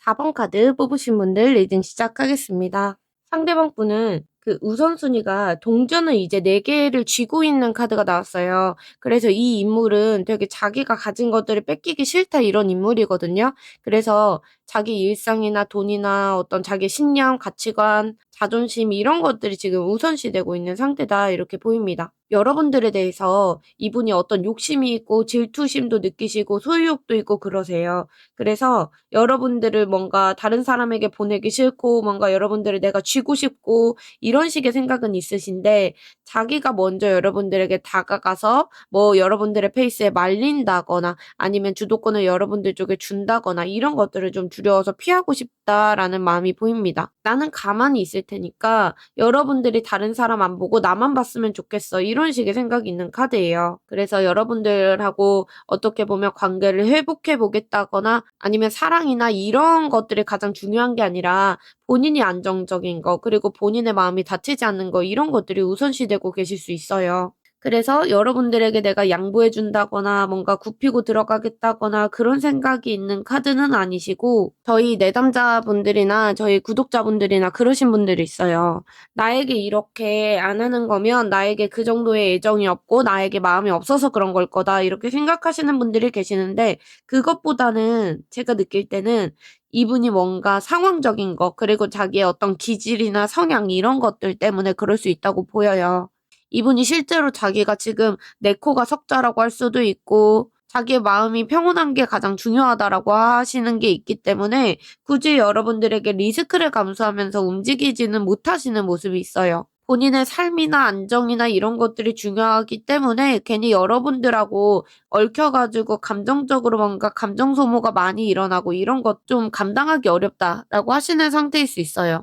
4번 카드 뽑으신 분들 리딩 시작하겠습니다. 상대방 분은 그 우선순위가 동전을 이제 4개를 쥐고 있는 카드가 나왔어요. 그래서 이 인물은 되게 자기가 가진 것들을 뺏기기 싫다 이런 인물이거든요. 그래서 자기 일상이나 돈이나 어떤 자기 신념, 가치관, 자존심 이런 것들이 지금 우선시되고 있는 상태다 이렇게 보입니다. 여러분들에 대해서 이분이 어떤 욕심이 있고 질투심도 느끼시고 소유욕도 있고 그러세요. 그래서 여러분들을 뭔가 다른 사람에게 보내기 싫고 뭔가 여러분들을 내가 쥐고 싶고 이런 식의 생각은 있으신데 자기가 먼저 여러분들에게 다가가서 뭐 여러분들의 페이스에 말린다거나 아니면 주도권을 여러분들 쪽에 준다거나 이런 것들을 좀 두려워서 피하고 싶다라는 마음이 보입니다. 나는 가만히 있을 테니까 여러분들이 다른 사람 안 보고 나만 봤으면 좋겠어. 이런 식의 생각이 있는 카드예요. 그래서 여러분들하고 어떻게 보면 관계를 회복해 보겠다거나 아니면 사랑이나 이런 것들이 가장 중요한 게 아니라 본인이 안정적인 거 그리고 본인의 마음이 다치지 않는 거 이런 것들이 우선시되고 계실 수 있어요. 그래서 여러분들에게 내가 양보해 준다거나 뭔가 굽히고 들어가겠다거나 그런 생각이 있는 카드는 아니시고 저희 내담자분들이나 저희 구독자분들이나 그러신 분들이 있어요. 나에게 이렇게 안 하는 거면 나에게 그 정도의 애정이 없고 나에게 마음이 없어서 그런 걸 거다 이렇게 생각하시는 분들이 계시는데 그것보다는 제가 느낄 때는 이분이 뭔가 상황적인 거 그리고 자기의 어떤 기질이나 성향 이런 것들 때문에 그럴 수 있다고 보여요. 이분이 실제로 자기가 지금 내 코가 석자라고 할 수도 있고 자기의 마음이 평온한 게 가장 중요하다라고 하시는 게 있기 때문에 굳이 여러분들에게 리스크를 감수하면서 움직이지는 못하시는 모습이 있어요. 본인의 삶이나 안정이나 이런 것들이 중요하기 때문에 괜히 여러분들하고 얽혀가지고 감정적으로 뭔가 감정 소모가 많이 일어나고 이런 것 좀 감당하기 어렵다라고 하시는 상태일 수 있어요.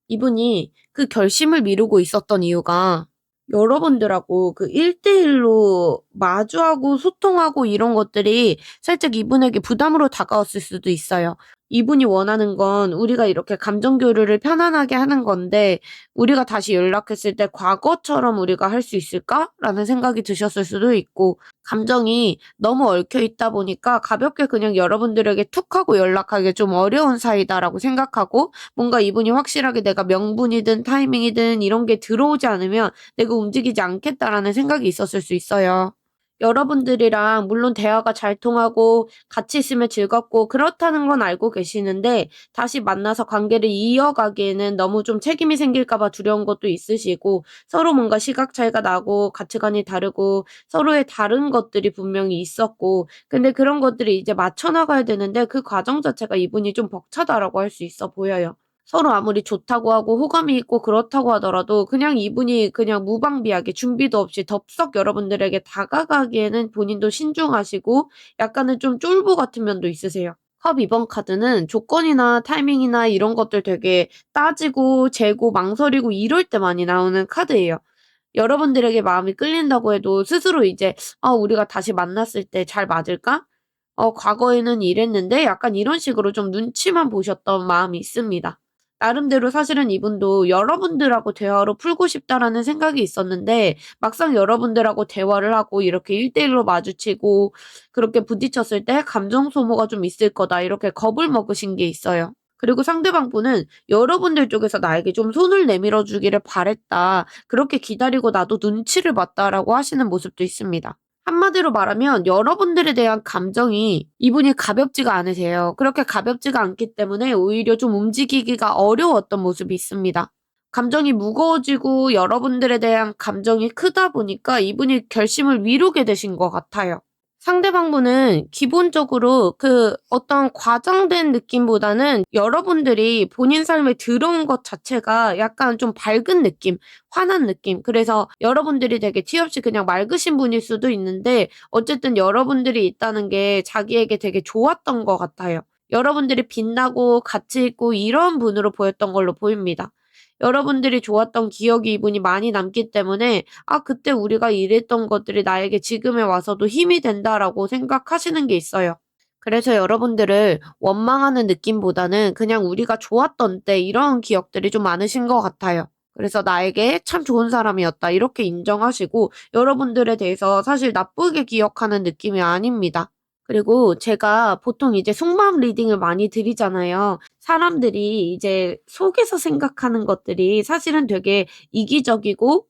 이분이 그 결심을 미루고 있었던 이유가 여러분들하고 그 1대1로 마주하고 소통하고 이런 것들이 살짝 이분에게 부담으로 다가왔을 수도 있어요. 이분이 원하는 건 우리가 이렇게 감정 교류를 편안하게 하는 건데 우리가 다시 연락했을 때 '과거처럼 우리가 할 수 있을까?'라는 생각이 드셨을 수도 있고 감정이 너무 얽혀 있다 보니까 가볍게 그냥 여러분들에게 툭 하고 연락하기 좀 어려운 사이다라고 생각하고 뭔가 이분이 확실하게 내가 명분이든 타이밍이든 이런 게 들어오지 않으면 '내가 움직이지 않겠다.'라는 생각이 있었을 수 있어요. 여러분들이랑 물론 대화가 잘 통하고 같이 있으면 즐겁고 그렇다는 건 알고 계시는데 다시 만나서 관계를 이어가기에는 너무 좀 책임이 생길까 봐 두려운 것도 있으시고 서로 뭔가 시각 차이가 나고 가치관이 다르고 서로의 다른 것들이 분명히 있었고 근데 그런 것들이 이제 맞춰 나가야 되는데 그 과정 자체가 이분이 좀 벅차다라고 할 수 있어 보여요. 서로 아무리 좋다고 하고 호감이 있고 그렇다고 하더라도 그냥 이분이 그냥 무방비하게 준비도 없이 덥석 여러분들에게 다가가기에는 본인도 신중하시고 약간은 좀 쫄보 같은 면도 있으세요. 컵 2번 카드는 조건이나 타이밍이나 이런 것들 되게 따지고 재고 망설이고 이럴 때 많이 나오는 카드예요. 여러분들에게 마음이 끌린다고 해도 스스로 이제 '아 우리가 다시 만났을 때 잘 맞을까? 과거에는 이랬는데.' 약간 이런 식으로 좀 눈치만 보셨던 마음이 있습니다. 나름대로 사실은 이분도 '여러분들하고 대화로 풀고 싶다.'라는 생각이 있었는데 막상 여러분들하고 대화를 하고 이렇게 1대1로 마주치고 그렇게 부딪혔을 때 '감정 소모가 좀 있을 거다.' 이렇게 겁을 먹으신 게 있어요. 그리고 상대방 분은 여러분들 쪽에서 나에게 좀 손을 내밀어 주기를 바랬다. 그렇게 기다리고 나도 눈치를 봤다라고 하시는 모습도 있습니다. 한마디로 말하면 여러분들에 대한 감정이 이분이 가볍지가 않으세요. 그렇게 가볍지가 않기 때문에 오히려 좀 움직이기가 어려웠던 모습이 있습니다. 감정이 무거워지고 여러분들에 대한 감정이 크다 보니까 이분이 결심을 미루게 되신 것 같아요. 상대방분은 기본적으로 그 어떤 과장된 느낌보다는 여러분들이 본인 삶에 들어온 것 자체가 약간 좀 밝은 느낌, 환한 느낌. 그래서 여러분들이 되게 티 없이 그냥 맑으신 분일 수도 있는데 어쨌든 여러분들이 있다는 게 자기에게 되게 좋았던 것 같아요. 여러분들이 빛나고 가치 있고 이런 분으로 보였던 걸로 보입니다. 여러분들이 좋았던 기억이 이분이 많이 남기 때문에 '아 그때 우리가 이랬던 것들이 나에게 지금에 와서도 힘이 된다.'라고 생각하시는 게 있어요. 그래서 여러분들을 원망하는 느낌보다는 그냥 우리가 좋았던 때 이런 기억들이 좀 많으신 것 같아요. 그래서 '나에게 참 좋은 사람이었다.' 이렇게 인정하시고 여러분들에 대해서 사실 나쁘게 기억하는 느낌이 아닙니다. 그리고 제가 보통 이제 속마음 리딩을 많이 드리잖아요. 사람들이 이제 속에서 생각하는 것들이 사실은 되게 이기적이고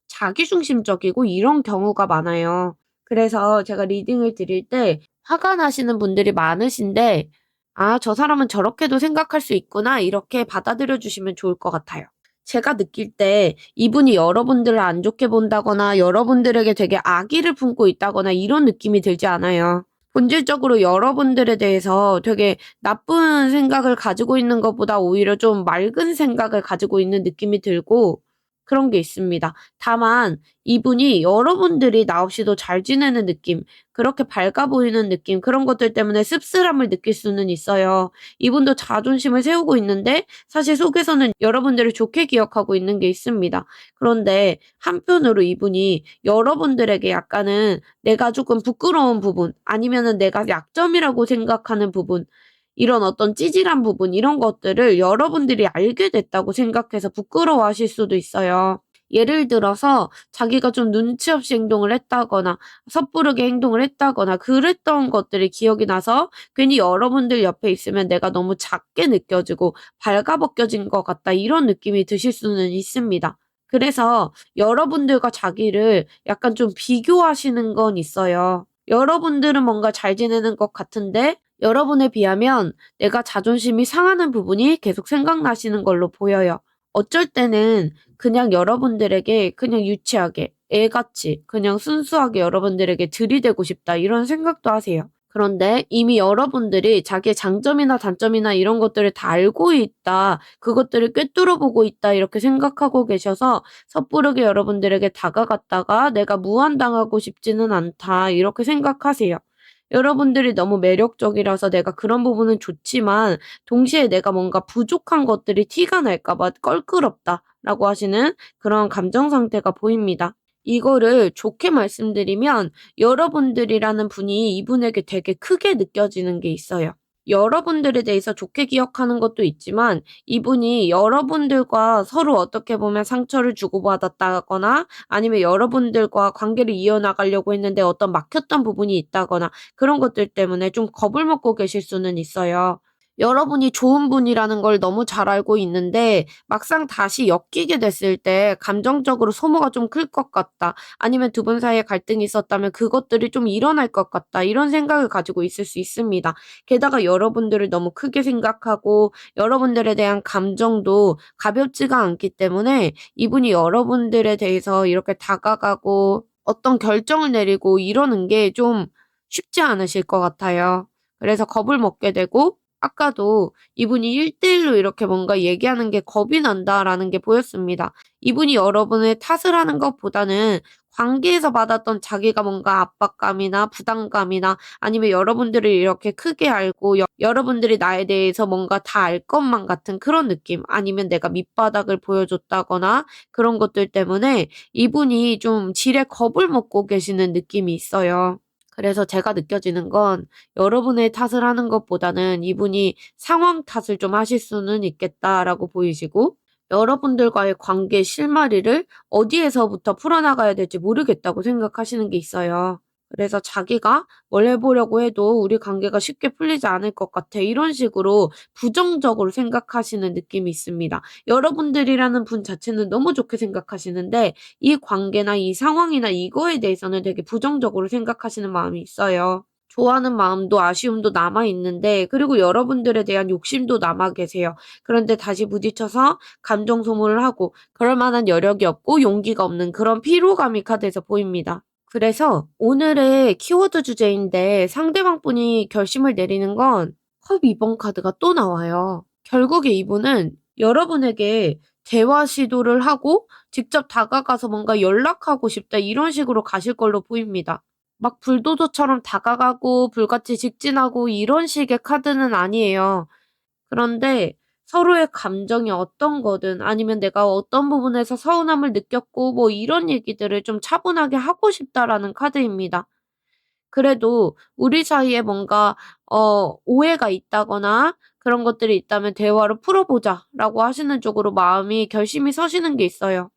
자기중심적이고 이런 경우가 많아요. 그래서 제가 리딩을 드릴 때 화가 나시는 분들이 많으신데 '아 저 사람은 저렇게도 생각할 수 있구나.' 이렇게 받아들여 주시면 좋을 것 같아요. 제가 느낄 때 이분이 여러분들을 안 좋게 본다거나 여러분들에게 되게 악의를 품고 있다거나 이런 느낌이 들지 않아요. 본질적으로 여러분들에 대해서 되게 나쁜 생각을 가지고 있는 것보다 오히려 좀 맑은 생각을 가지고 있는 느낌이 들고 그런 게 있습니다. 다만 이분이 여러분들이 나 없이도 잘 지내는 느낌, 그렇게 밝아 보이는 느낌, 그런 것들 때문에 씁쓸함을 느낄 수는 있어요. 이분도 자존심을 세우고 있는데 사실 속에서는 여러분들을 좋게 기억하고 있는 게 있습니다. 그런데 한편으로 이분이 여러분들에게 약간은 내가 조금 부끄러운 부분, 아니면은 내가 약점이라고 생각하는 부분, 이런 어떤 찌질한 부분 이런 것들을 여러분들이 알게 됐다고 생각해서 부끄러워하실 수도 있어요. 예를 들어서 자기가 좀 눈치 없이 행동을 했다거나 섣부르게 행동을 했다거나 그랬던 것들이 기억이 나서 괜히 여러분들 옆에 있으면 내가 너무 작게 느껴지고 발가벗겨진 것 같다 이런 느낌이 드실 수는 있습니다. 그래서 여러분들과 자기를 약간 좀 비교하시는 건 있어요. 여러분들은 뭔가 잘 지내는 것 같은데 여러분에 비하면 내가 자존심이 상하는 부분이 계속 생각나시는 걸로 보여요. 어쩔 때는 그냥 여러분들에게 그냥 유치하게 애같이 그냥 순수하게 여러분들에게 들이대고 싶다 이런 생각도 하세요. 그런데 이미 여러분들이 자기의 장점이나 단점이나 이런 것들을 다 알고 있다. 그것들을 꿰뚫어 보고 있다. 이렇게 생각하고 계셔서 섣부르게 여러분들에게 다가갔다가 내가 무안당하고 싶지는 않다. 이렇게 생각하세요. 여러분들이 너무 매력적이라서 내가 그런 부분은 좋지만 동시에 내가 뭔가 부족한 것들이 티가 날까 봐 껄끄럽다라고 하시는 그런 감정 상태가 보입니다. 이거를 좋게 말씀드리면 여러분들이라는 분이 이분에게 되게 크게 느껴지는 게 있어요. 여러분들에 대해서 좋게 기억하는 것도 있지만 이분이 여러분들과 서로 어떻게 보면 상처를 주고받았다거나 아니면 여러분들과 관계를 이어나가려고 했는데 어떤 막혔던 부분이 있다거나 그런 것들 때문에 좀 겁을 먹고 계실 수는 있어요. 여러분이 좋은 분이라는 걸 너무 잘 알고 있는데 막상 다시 엮이게 됐을 때 감정적으로 소모가 좀 클 것 같다. 아니면 두 분 사이에 갈등이 있었다면 그것들이 좀 일어날 것 같다. 이런 생각을 가지고 있을 수 있습니다. 게다가 여러분들을 너무 크게 생각하고 여러분들에 대한 감정도 가볍지가 않기 때문에 이분이 여러분들에 대해서 이렇게 다가가고 어떤 결정을 내리고 이러는 게 좀 쉽지 않으실 것 같아요. 그래서 겁을 먹게 되고 아까도 이분이 1대1로 이렇게 뭔가 얘기하는 게 겁이 난다라는 게 보였습니다. 이분이 여러분을 탓을 하는 것보다는 관계에서 받았던 자기가 뭔가 압박감이나 부담감이나 아니면 여러분들을 이렇게 크게 알고 여러분들이 나에 대해서 뭔가 다 알 것만 같은 그런 느낌 아니면 내가 밑바닥을 보여줬다거나 그런 것들 때문에 이분이 좀 지레 겁을 먹고 계시는 느낌이 있어요. 그래서 제가 느껴지는 건 여러분의 탓을 하는 것보다는 이분이 상황 탓을 좀 하실 수는 있겠다라고 보이시고 여러분들과의 관계 실마리를 어디에서부터 풀어나가야 될지 모르겠다고 생각하시는 게 있어요. 그래서 자기가 뭘 해보려고 해도 우리 관계가 쉽게 풀리지 않을 것 같아. 이런 식으로 부정적으로 생각하시는 느낌이 있습니다. 여러분들이라는 분 자체는 너무 좋게 생각하시는데 이 관계나 이 상황이나 이거에 대해서는 되게 부정적으로 생각하시는 마음이 있어요. 좋아하는 마음도 아쉬움도 남아 있는데 그리고 여러분들에 대한 욕심도 남아 계세요. 그런데 다시 부딪혀서 감정 소모를 하고 그럴 만한 여력이 없고 용기가 없는 그런 피로감이 카드에서 보입니다. 그래서 오늘의 키워드 주제인데 상대방 분이 결심을 내리는 건 컵 2번 카드가 또 나와요. 결국에 이분은 여러분에게 대화 시도를 하고 직접 다가가서 뭔가 연락하고 싶다 이런 식으로 가실 걸로 보입니다. 막 불도저처럼 다가가고 불같이 직진하고 이런 식의 카드는 아니에요. 그런데 서로의 감정이 어떤 거든 아니면 내가 어떤 부분에서 서운함을 느꼈고 뭐 이런 얘기들을 좀 차분하게 하고 싶다라는 카드입니다. 그래도 우리 사이에 뭔가 오해가 있다거나 그런 것들이 있다면 "대화로 풀어보자."라고 하시는 쪽으로 마음이 결심이 서시는 게 있어요.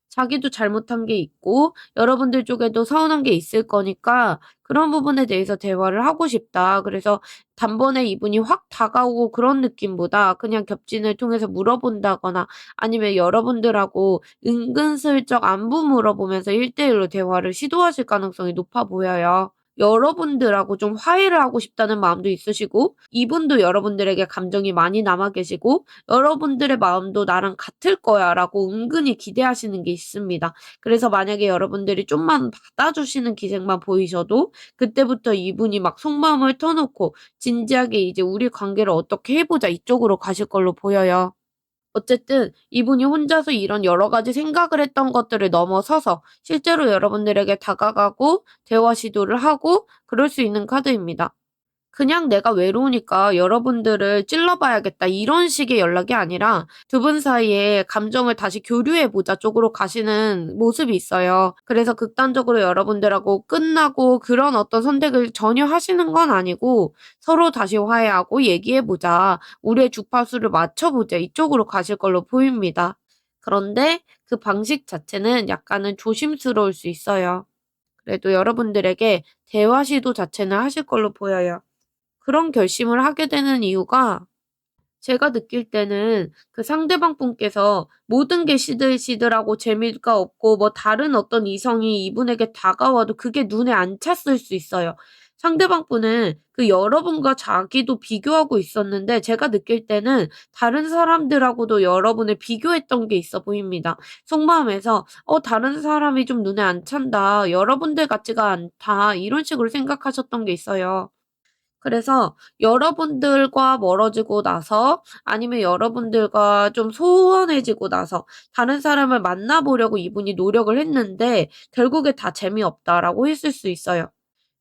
자기도 잘못한 게 있고 여러분들 쪽에도 서운한 게 있을 거니까 그런 부분에 대해서 대화를 하고 싶다. 그래서 단번에 이분이 확 다가오고 그런 느낌보다 그냥 겹진을 통해서 물어본다거나 아니면 여러분들하고 은근슬쩍 안부 물어보면서 1대1로 대화를 시도하실 가능성이 높아 보여요. 여러분들하고 좀 화해를 하고 싶다는 마음도 있으시고 이분도 여러분들에게 감정이 많이 남아 계시고 여러분들의 마음도 '나랑 같을 거야.'라고 은근히 기대하시는 게 있습니다. 그래서 만약에 여러분들이 좀만 받아주시는 기색만 보이셔도 그때부터 이분이 막 속마음을 터놓고 진지하게 이제 '우리 관계를 어떻게 해 보자.' 이쪽으로 가실 걸로 보여요. 어쨌든 이분이 혼자서 이런 여러 가지 생각을 했던 것들을 넘어서서 실제로 여러분들에게 다가가고 대화 시도를 하고 그럴 수 있는 카드입니다. 그냥 '내가 외로우니까 여러분들을 찔러 봐야겠다.' 이런 식의 연락이 아니라 두 분 사이에 감정을 다시 교류해 보자 쪽으로 가시는 모습이 있어요. 그래서 극단적으로 여러분들하고 끝나고 그런 어떤 선택을 전혀 하시는 건 아니고 서로 다시 화해하고 얘기해 보자. 우리의 주파수를 맞춰 보자. 이쪽으로 가실 걸로 보입니다. 그런데 그 방식 자체는 약간은 조심스러울 수 있어요. 그래도 여러분들에게 대화 시도 자체는 하실 걸로 보여요. 그런 결심을 하게 되는 이유가 제가 느낄 때는 그 상대방 분께서 모든 게 시들시들하고 재미가 없고 뭐 다른 어떤 이성이 이분에게 다가와도 그게 눈에 안 찼을 수 있어요. 상대방 분은 그 여러분과 자기도 비교하고 있었는데 제가 느낄 때는 다른 사람들하고도 여러분을 비교했던 게 있어 보입니다. 속마음에서 다른 사람이 좀 눈에 안 찬다. 여러분들 같지가 않다. 이런 식으로 생각하셨던 게 있어요. 그래서 여러분들과 멀어지고 나서 아니면 여러분들과 좀 소원해지고 나서 다른 사람을 만나 보려고 이분이 노력을 했는데 결국에 다 재미없다라고 했을 수 있어요.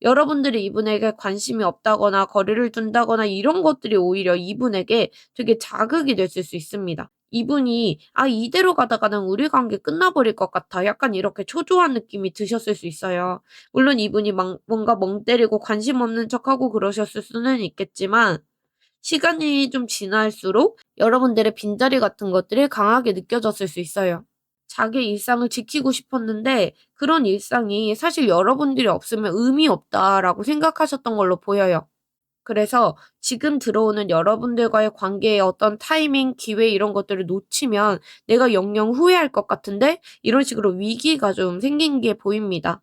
여러분들이 이분에게 관심이 없다거나 거리를 둔다거나 이런 것들이 오히려 이분에게 되게 자극이 됐을 수 있습니다. 이분이 '아 이대로 가다가는 우리 관계 끝나버릴 것 같아.' 약간 이렇게 초조한 느낌이 드셨을 수 있어요. 물론 이분이 막 뭔가 멍 때리고 관심 없는 척하고 그러셨을 수는 있겠지만 시간이 좀 지날수록 여러분들의 빈자리 같은 것들이 강하게 느껴졌을 수 있어요. 자기의 일상을 지키고 싶었는데 그런 일상이 사실 여러분들이 없으면 의미 없다라고 생각하셨던 걸로 보여요. 그래서 지금 들어오는 여러분들과의 관계의 어떤 타이밍, 기회 이런 것들을 놓치면 내가 영영 후회할 것 같은데 이런 식으로 위기가 좀 생긴 게 보입니다.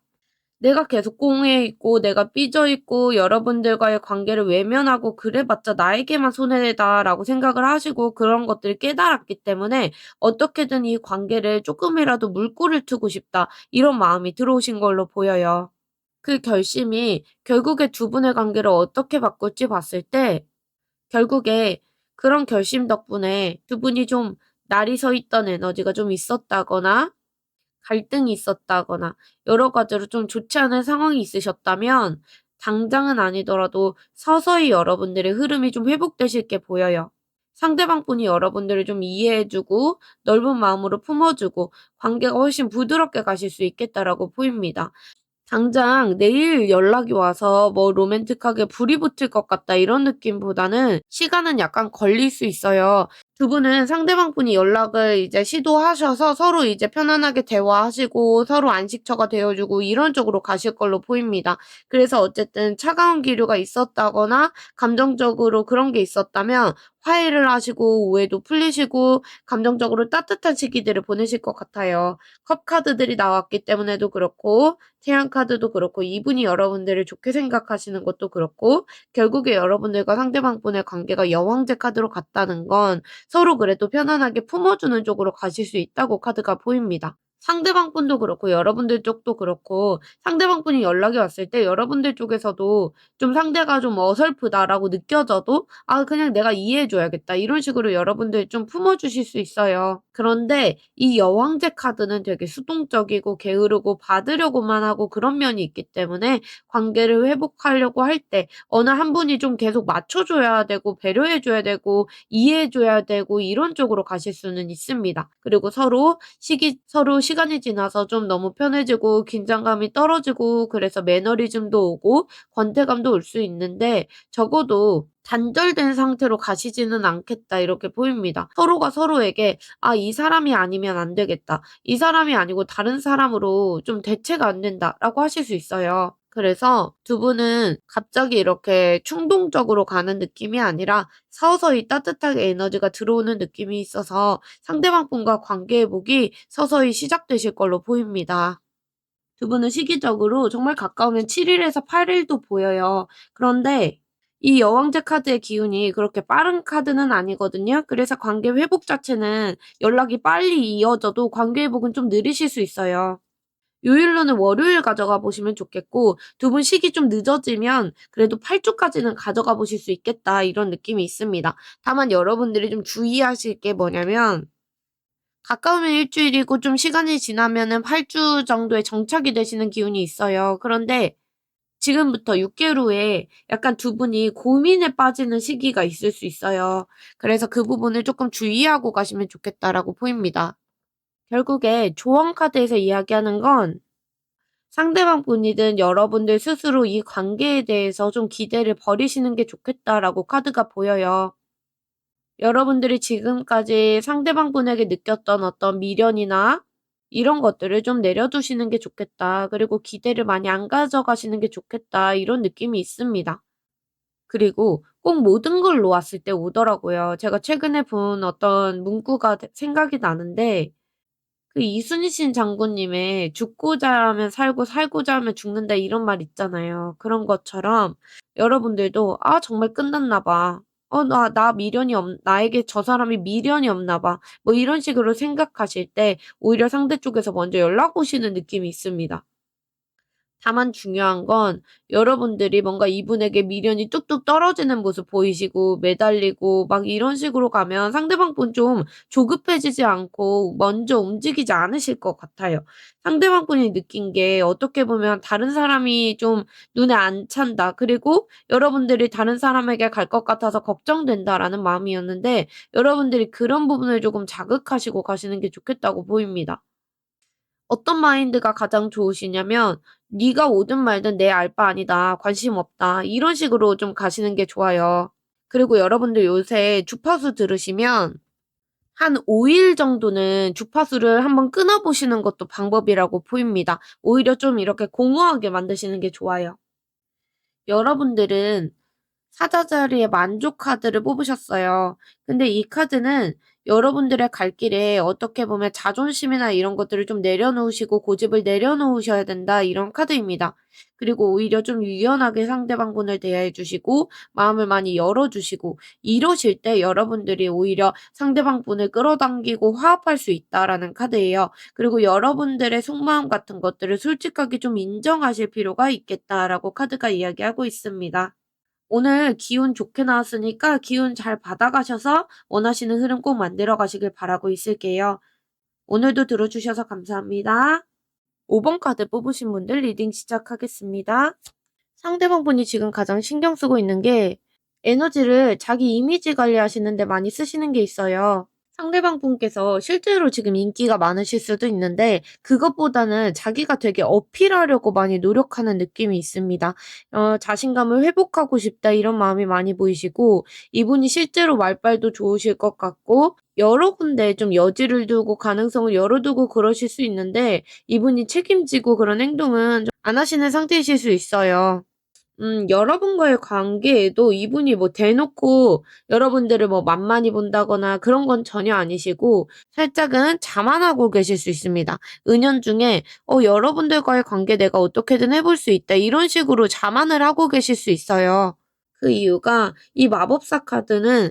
내가 계속 꽁해 있고 내가 삐져 있고 여러분들과의 관계를 외면하고 그래봤자 나에게만 손해다라고 생각을 하시고 그런 것들을 깨달았기 때문에 어떻게든 이 관계를 쪼끔이라도 물꼬를 트고 싶다 이런 마음이 들어오신 걸로 보여요. 그 결심이 결국에 두 분의 관계를 어떻게 바꿀지 봤을 때 결국에 그런 결심 덕분에 두 분이 좀 날이 서 있던 에너지가 좀 있었다거나 갈등이 있었다거나 여러 가지로 좀 좋지 않은 상황이 있으셨다면 당장은 아니더라도 서서히 여러분들의 흐름이 좀 회복되실 게 보여요. 상대방 분이 여러분들을 좀 이해해 주고 넓은 마음으로 품어 주고 관계가 훨씬 부드럽게 가실 수 있겠다라고 보입니다. 당장 내일 연락이 와서 뭐 로맨틱하게 불이 붙을 것 같다 이런 느낌보다는 시간은 약간 걸릴 수 있어요. 두 분은 상대방 분이 연락을 이제 시도하셔서 서로 이제 편안하게 대화하시고 서로 안식처가 되어 주고 이런 쪽으로 가실 걸로 보입니다. 그래서 어쨌든 차가운 기류가 있었다거나 감정적으로 그런 게 있었다면 화해를 하시고 오해도 풀리시고 감정적으로 따뜻한 시기들을 보내실 것 같아요. 컵 카드들이 나왔기 때문에도 그렇고 태양 카드도 그렇고 이분이 여러분들을 좋게 생각하시는 것도 그렇고 결국에 여러분들과 상대방 분의 관계가 여왕제 카드로 갔다는 건 서로 그래도 편안하게 품어주는 쪽으로 가실 수 있다고 카드가 보입니다. 상대방 분도 그렇고 여러분들 쪽도 그렇고 상대방 분이 연락이 왔을 때 여러분들 쪽에서도 좀 상대가 좀 어설프다라고 느껴져도 '아 그냥 내가 이해해 줘야겠다.' 이런 식으로 여러분들 좀 품어 주실 수 있어요. 그런데 이 여왕제 카드는 되게 수동적이고 게으르고 받으려고만 하고 그런 면이 있기 때문에 관계를 회복하려고 할 때 어느 한 분이 좀 계속 맞춰 줘야 되고 배려해 줘야 되고 이해해 줘야 되고 이런 쪽으로 가실 수는 있습니다. 그리고 서로 시간이 지나서 좀 너무 편해지고 긴장감이 떨어지고 그래서 매너리즘도 오고 권태감도 올 수 있는데 적어도 단절된 상태로 가시지는 않겠다 이렇게 보입니다. 서로가 서로에게 '아 이 사람이 아니면 안 되겠다. 이 사람이 아니고 다른 사람으로 좀 대체가 안 된다.'라고 하실 수 있어요. 그래서 두 분은 갑자기 이렇게 충동적으로 가는 느낌이 아니라 서서히 따뜻하게 에너지가 들어오는 느낌이 있어서 상대방 분과 관계 회복이 서서히 시작되실 걸로 보입니다. 두 분은 시기적으로 정말 가까우면 7 일에서 8 일도 보여요. 그런데 이 여왕제 카드의 기운이 그렇게 빠른 카드는 아니거든요. 그래서 관계 회복 자체는 연락이 빨리 이어져도 관계 회복은 좀 느리실 수 있어요. 요일로는 월요일 가져가 보시면 좋겠고 두 분 시기 좀 늦어지면 그래도 8 주까지는 가져가 보실 수 있겠다 이런 느낌이 있습니다. 다만 여러분들이 좀 주의하실 게 뭐냐면 가까우면 일 주일이고 좀 시간이 지나면은 8주 정도에 정착이 되시는 기운이 있어요. 그런데 지금부터 6 개월 후에 약간 두 분이 고민에 빠지는 시기가 있을 수 있어요. 그래서 그 부분을 조금 주의하고 가시면 좋겠다라고 보입니다. 결국에 조언 카드에서 이야기하는 건 상대방 분이든 여러분들 스스로 이 관계에 대해서 좀 기대를 버리시는 게 좋겠다라고 카드가 보여요. 여러분들이 지금까지 상대방 분에게 느꼈던 어떤 미련이나 이런 것들을 좀 내려두시는 게 좋겠다. 그리고 기대를 많이 안 가져가시는 게 좋겠다. 이런 느낌이 있습니다. 그리고 꼭 모든 걸 놓았을 때 오더라고요. 제가 최근에 본 어떤 문구가 생각이 나는데 그 이순신 장군님의 "죽고자 하면 살고 살고자 하면 죽는다." 이런 말 있잖아요. 그런 것처럼 여러분들도 '아 정말 끝났나 봐. 나 미련이 없 나에게 저 사람이 미련이 없나 봐.' 뭐 이런 식으로 생각하실 때 오히려 상대 쪽에서 먼저 연락 오시는 느낌이 있습니다. 다만 중요한 건 여러분들이 뭔가 이분에게 미련이 뚝뚝 떨어지는 모습 보이시고 매달리고 막 이런 식으로 가면 상대방 분 좀 조급해지지 않고 먼저 움직이지 않으실 것 같아요. 상대방 분이 느낀 게 어떻게 보면 '다른 사람이 좀 눈에 안 찬다. 그리고 여러분들이 다른 사람에게 갈 것 같아서 걱정된다.'라는 마음이었는데 여러분들이 그런 부분을 조금 자극하시고 가시는 게 좋겠다고 보입니다. 어떤 마인드가 가장 좋으시냐면 "네가 오든 말든 내 알 바 아니다. 관심 없다." 이런 식으로 좀 가시는 게 좋아요. 그리고 여러분들 요새 주파수 들으시면 한 5일 정도는 주파수를 한번 끊어 보시는 것도 방법이라고 보입니다. 오히려 좀 이렇게 공허하게 만드시는 게 좋아요. 여러분들은 사자자리의 만족 카드를 뽑으셨어요. 근데 이 카드는 여러분들의 갈 길에 어떻게 보면 자존심이나 이런 것들을 좀 내려놓으시고 고집을 내려놓으셔야 된다 이런 카드입니다. 그리고 오히려 좀 유연하게 상대방분을 대해 주시고 마음을 많이 열어 주시고 이러실 때 여러분들이 오히려 상대방분을 끌어당기고 화합할 수 있다라는 카드예요. 그리고 여러분들의 속마음 같은 것들을 솔직하게 좀 인정하실 필요가 있겠다라고 카드가 이야기하고 있습니다. 오늘 기운 좋게 나왔으니까 기운 잘 받아가셔서 원하시는 흐름 꼭 만들어 가시길 바라고 있을게요. 오늘도 들어주셔서 감사합니다. 5번 카드 뽑으신 분들 리딩 시작하겠습니다. 상대방 분이 지금 가장 신경 쓰고 있는 게 에너지를 자기 이미지 관리하시는 데 많이 쓰시는 게 있어요. 상대방 분께서 실제로 지금 인기가 많으실 수도 있는데 그것보다는 자기가 되게 어필하려고 많이 노력하는 느낌이 있습니다. 자신감을 회복하고 싶다 이런 마음이 많이 보이시고 이분이 실제로 말빨도 좋으실 것 같고 여러 군데에 좀 여지를 두고 가능성을 열어두고 그러실 수 있는데 이분이 책임지고 그런 행동은 좀 안 하시는 상태이실 수 있어요. 여러분과의 관계에도 이분이 뭐 대놓고 여러분들을 뭐 만만히 본다거나 그런 건 전혀 아니시고 살짝은 자만하고 계실 수 있습니다. 은연중에 여러분들과의 관계 내가 어떻게든 해볼 수 있다 이런 식으로 자만을 하고 계실 수 있어요. 그 이유가 이 마법사 카드는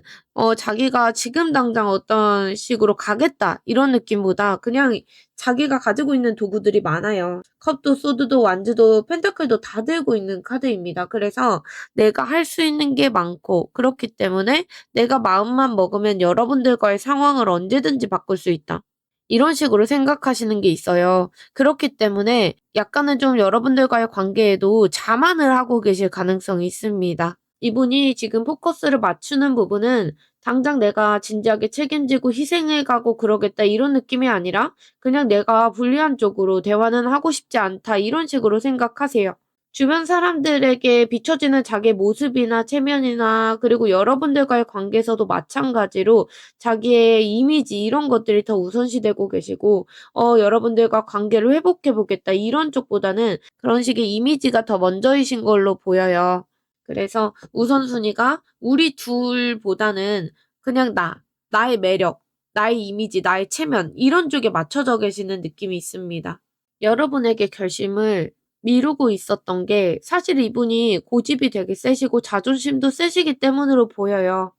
자기가 지금 당장 어떤 식으로 가겠다 이런 느낌보다 그냥 자기가 가지고 있는 도구들이 많아요. 컵도 소드도 완즈도 펜타클도 다 들고 있는 카드입니다. 그래서 내가 할 수 있는 게 많고 그렇기 때문에 내가 마음만 먹으면 여러분들과의 상황을 언제든지 바꿀 수 있다. 이런 식으로 생각하시는 게 있어요. 그렇기 때문에 약간은 좀 여러분들과의 관계에도 자만을 하고 계실 가능성이 있습니다. 이분이 지금 포커스를 맞추는 부분은 당장 내가 진지하게 책임지고 희생해 가고 그러겠다 이런 느낌이 아니라 그냥 내가 불리한 쪽으로 대화는 하고 싶지 않다 이런 식으로 생각하세요. 주변 사람들에게 비춰지는 자기의 모습이나 체면이나 그리고 여러분들과의 관계에서도 마찬가지로 자기의 이미지 이런 것들이 더 우선시되고 계시고 여러분들과 관계를 회복해 보겠다 이런 쪽보다는 그런 식의 이미지가 더 먼저이신 걸로 보여요. 그래서 우선순위가 우리 둘보다는 그냥 나의 매력, 나의 이미지, 나의 체면 이런 쪽에 맞춰져 계시는 느낌이 있습니다. 여러분에게 결심을 미루고 있었던 게 사실 이분이 고집이 되게 세시고 자존심도 세시기 때문으로 보여요.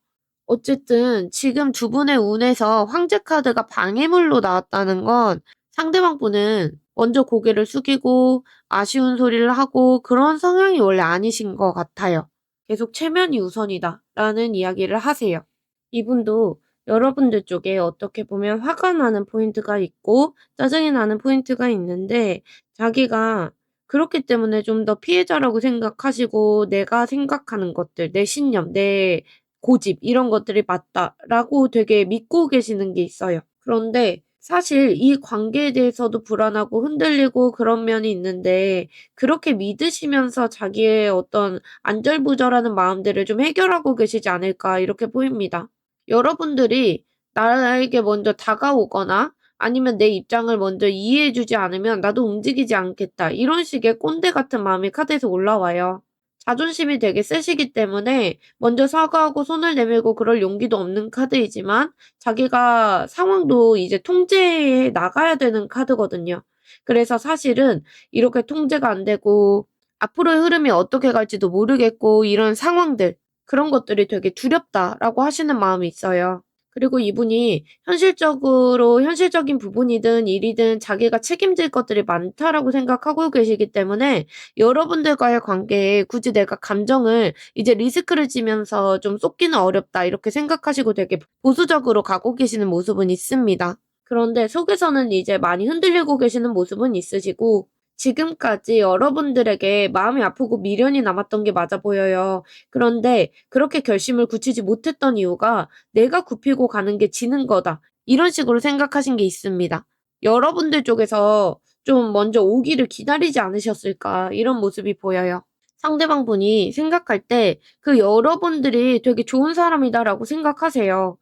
어쨌든 지금 두 분의 운에서 황제 카드가 방해물로 나왔다는 건 상대방 분은 먼저 고개를 숙이고 아쉬운 소리를 하고 그런 성향이 원래 아니신 것 같아요. 계속 체면이 우선이다라는 이야기를 하세요. 이분도 여러분들 쪽에 어떻게 보면 화가 나는 포인트가 있고 짜증이 나는 포인트가 있는데 자기가 그렇기 때문에 좀 더 피해자라고 생각하시고 내가 생각하는 것들, 내 신념, 내 고집 이런 것들이 맞다라고 되게 믿고 계시는 게 있어요. 그런데 사실 이 관계에 대해서도 불안하고 흔들리고 그런 면이 있는데 그렇게 믿으시면서 자기의 어떤 안절부절하는 마음들을 좀 해결하고 계시지 않을까 이렇게 보입니다. 여러분들이 나에게 먼저 다가오거나 아니면 내 입장을 먼저 이해해 주지 않으면 '나도 움직이지 않겠다.' 이런 식의 꼰대 같은 마음이 카드에서 올라와요. 자존심이 되게 세시기 때문에 먼저 사과하고 손을 내밀고 그럴 용기도 없는 카드이지만 자기가 상황도 이제 통제해 나가야 되는 카드거든요. 그래서 사실은 이렇게 통제가 안 되고 앞으로의 흐름이 어떻게 갈지도 모르겠고 이런 상황들 그런 것들이 되게 두렵다라고 하시는 마음이 있어요. 그리고 이분이 현실적인 부분이든 일이든 자기가 책임질 것들이 많다라고 생각하고 계시기 때문에 여러분들과의 관계에 굳이 내가 감정을 이제 리스크를 지면서 좀 쏟기는 어렵다 이렇게 생각하시고 되게 보수적으로 가고 계시는 모습은 있습니다. 그런데 속에서는 이제 많이 흔들리고 계시는 모습은 있으시고 지금까지 여러분들에게 마음이 아프고 미련이 남았던 게 맞아 보여요. 그런데 그렇게 결심을 굳히지 못했던 이유가 '내가 굽히고 가는 게 지는 거다.' 이런 식으로 생각하신 게 있습니다. 여러분들 쪽에서 좀 먼저 오기를 기다리지 않으셨을까 이런 모습이 보여요. 상대방 분이 생각할 때 그 여러분들이 되게 좋은 사람이다라고 생각하세요.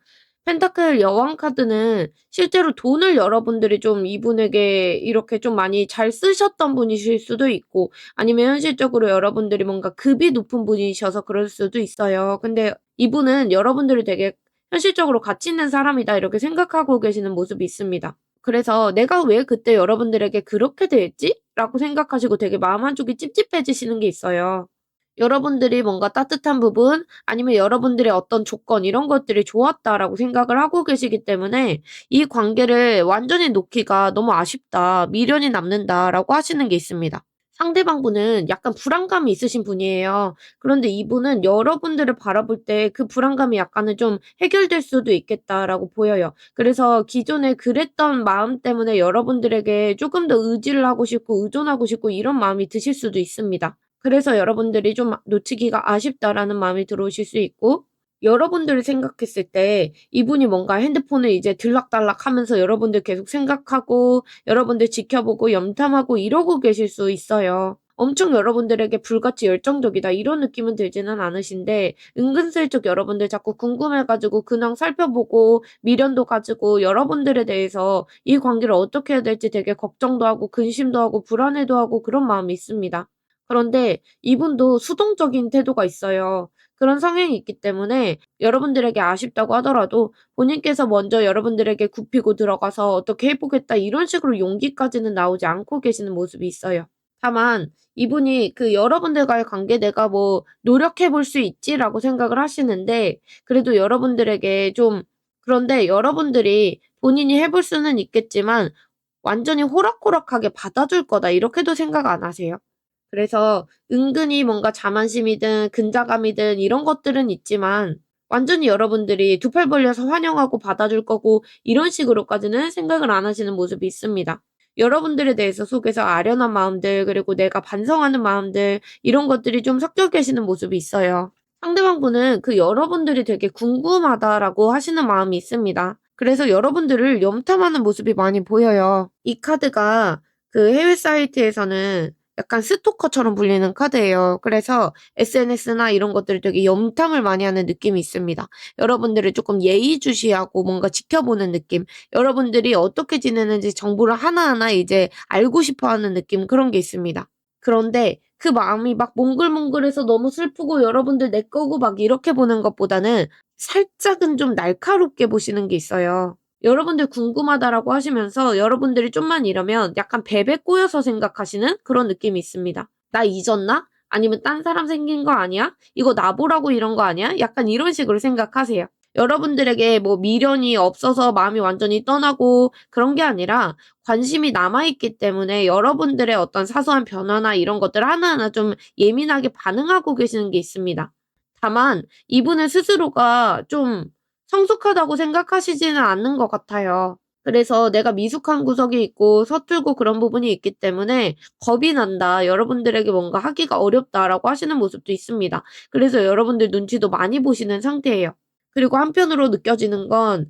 펜타클 여왕 카드는 실제로 돈을 여러분들이 좀 이분에게 이렇게 좀 많이 잘 쓰셨던 분이실 수도 있고 아니면 현실적으로 여러분들이 뭔가 급이 높은 분이셔서 그럴 수도 있어요. 근데 이분은 여러분들이 되게 '현실적으로 가치 있는 사람이다.' 이렇게 생각하고 계시는 모습이 있습니다. 그래서 '내가 왜 그때 여러분들에게 그렇게 대했지?'라고 생각하시고 되게 마음 한쪽이 찝찝해지시는 게 있어요. 여러분들이 뭔가 따뜻한 부분 아니면 여러분들의 어떤 조건 이런 것들이 좋았다라고 생각을 하고 계시기 때문에 이 관계를 완전히 놓기가 너무 아쉽다. 미련이 남는다라고 하시는 게 있습니다. 상대방 분은 약간 불안감이 있으신 분이에요. 그런데 이분은 여러분들을 바라볼 때 그 불안감이 약간은 좀 해결될 수도 있겠다라고 보여요. 그래서 기존에 그랬던 마음 때문에 여러분들에게 조금 더 의지를 하고 싶고 의존하고 싶고 이런 마음이 드실 수도 있습니다. 그래서 여러분들이 좀 '놓치기가 아쉽다.'라는 마음이 들어오실 수 있고 여러분들이 생각했을 때 이분이 뭔가 핸드폰을 이제 들락달락하면서 여러분들 계속 생각하고 여러분들 지켜보고 염탐하고 이러고 계실 수 있어요. 엄청 여러분들에게 불같이 열정적이다 이런 느낌은 들지는 않으신데 은근슬쩍 여러분들 자꾸 궁금해 가지고 근황 살펴보고 미련도 가지고 여러분들에 대해서 이 관계를 어떻게 해야 될지 되게 걱정도 하고 근심도 하고 불안해도 하고 그런 마음이 있습니다. 그런데 이분도 수동적인 태도가 있어요. 그런 성향이 있기 때문에 여러분들에게 아쉽다고 하더라도 본인께서 먼저 여러분들에게 굽히고 들어가서 "어떻게 해 보겠다." 이런 식으로 용기까지는 나오지 않고 계시는 모습이 있어요. 다만 이분이 그 여러분들과의 관계 '내가 뭐 노력해 볼 수 있지.'라고 생각을 하시는데 그래도 여러분들에게 좀 그런데 여러분들이 본인이 해볼 수는 있겠지만 '완전히 호락호락하게 받아줄 거다.' 이렇게도 생각 안 하세요. 그래서 은근히 뭔가 자만심이든 근자감이든 이런 것들은 있지만 완전히 여러분들이 두 팔 벌려서 환영하고 받아줄 거고 이런 식으로까지는 생각을 안 하시는 모습이 있습니다. 여러분들에 대해서 속에서 아련한 마음들 그리고 내가 반성하는 마음들 이런 것들이 좀 섞여 계시는 모습이 있어요. 상대방분은 그 여러분들이 되게 궁금하다라고 하시는 마음이 있습니다. 그래서 여러분들을 염탐하는 모습이 많이 보여요. 이 카드가 그 해외 사이트에서는 약간 스토커처럼 불리는 카드예요. 그래서 SNS나 이런 것들을 되게 염탐을 많이 하는 느낌이 있습니다. 여러분들을 조금 예의주시하고 뭔가 지켜보는 느낌, 여러분들이 어떻게 지내는지 정보를 하나하나 이제 알고 싶어 하는 느낌, 그런 게 있습니다. 그런데 그 마음이 막 몽글몽글해서 너무 슬프고 여러분들 내 거고 막 이렇게 보는 것보다는 살짝은 좀 날카롭게 보시는 게 있어요. 여러분들 궁금하다라고 하시면서 여러분들이 좀만 이러면 약간 뱀에 꼬여서 생각하시는 그런 느낌이 있습니다. 나 잊었나? 아니면 딴 사람 생긴 거 아니야? 이거 나 보라고 이런 거 아니야? 약간 이런 식으로 생각하세요. 여러분들에게 뭐 미련이 없어서 마음이 완전히 떠나고 그런 게 아니라 관심이 남아있기 때문에 여러분들의 어떤 사소한 변화나 이런 것들 하나하나 좀 예민하게 반응하고 계시는 게 있습니다. 다만 이분은 스스로가 좀 성숙하다고 생각하시지는 않는 것 같아요. 그래서 내가 미숙한 구석이 있고 서툴고 그런 부분이 있기 때문에 겁이 난다, 여러분들에게 뭔가 하기가 어렵다라고 하시는 모습도 있습니다. 그래서 여러분들 눈치도 많이 보시는 상태예요. 그리고 한편으로 느껴지는 건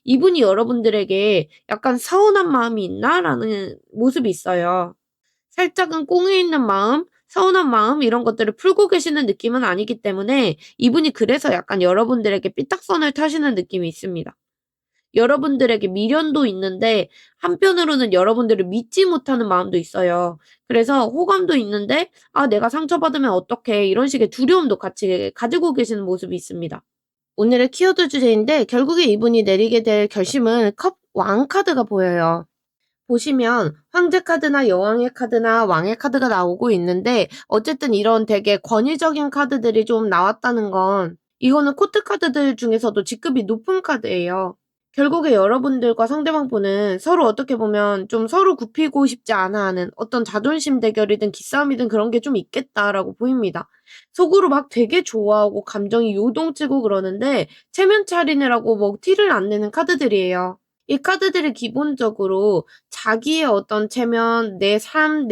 이분이 여러분들에게 약간 서운한 마음이 있나라는 모습이 있어요. 살짝은 꽁에 있는 마음, 서운한 마음 이런 것들을 풀고 계시는 느낌은 아니기 때문에 이분이 그래서 약간 여러분들에게 삐딱선을 타시는 느낌이 있습니다. 여러분들에게 미련도 있는데 한편으로는 여러분들을 믿지 못하는 마음도 있어요. 그래서 호감도 있는데 '아 내가 상처받으면 어떡해.' 이런 식의 두려움도 같이 가지고 계시는 모습이 있습니다. 오늘의 키워드 주제인데 결국에 이분이 내리게 될 결심은 컵 왕 카드가 보여요. 보시면 황제 카드나 여왕의 카드나 왕의 카드가 나오고 있는데 어쨌든 이런 되게 권위적인 카드들이 좀 나왔다는 건 이거는 코트 카드들 중에서도 직급이 높은 카드예요. 결국에 여러분들과 상대방분은 서로 어떻게 보면 좀 서로 굽히고 싶지 않아 하는 어떤 자존심 대결이든 기싸움이든 그런 게 좀 있겠다라고 보입니다. 속으로 막 되게 좋아하고 감정이 요동치고 그러는데 체면 차리느라고 뭐 티를 안 내는 카드들이에요. 이 카드들이 기본적으로 자기의 어떤 체면, 내 삶,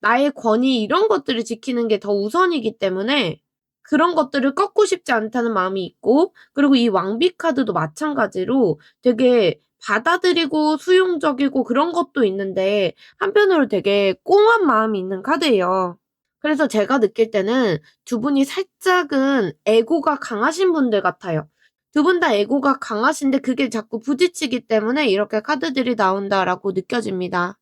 나의 권위 이런 것들을 지키는 게 더 우선이기 때문에 그런 것들을 꺾고 싶지 않다는 마음이 있고, 그리고 이 왕비 카드도 마찬가지로 되게 받아들이고 수용적이고 그런 것도 있는데 한편으로 되게 꽁한 마음이 있는 카드예요. 그래서 제가 느낄 때는 두 분이 살짝은 에고가 강하신 분들 같아요. 두 분 다 에고가 강하신데 그게 자꾸 부딪히기 때문에 이렇게 카드들이 나온다라고 느껴집니다.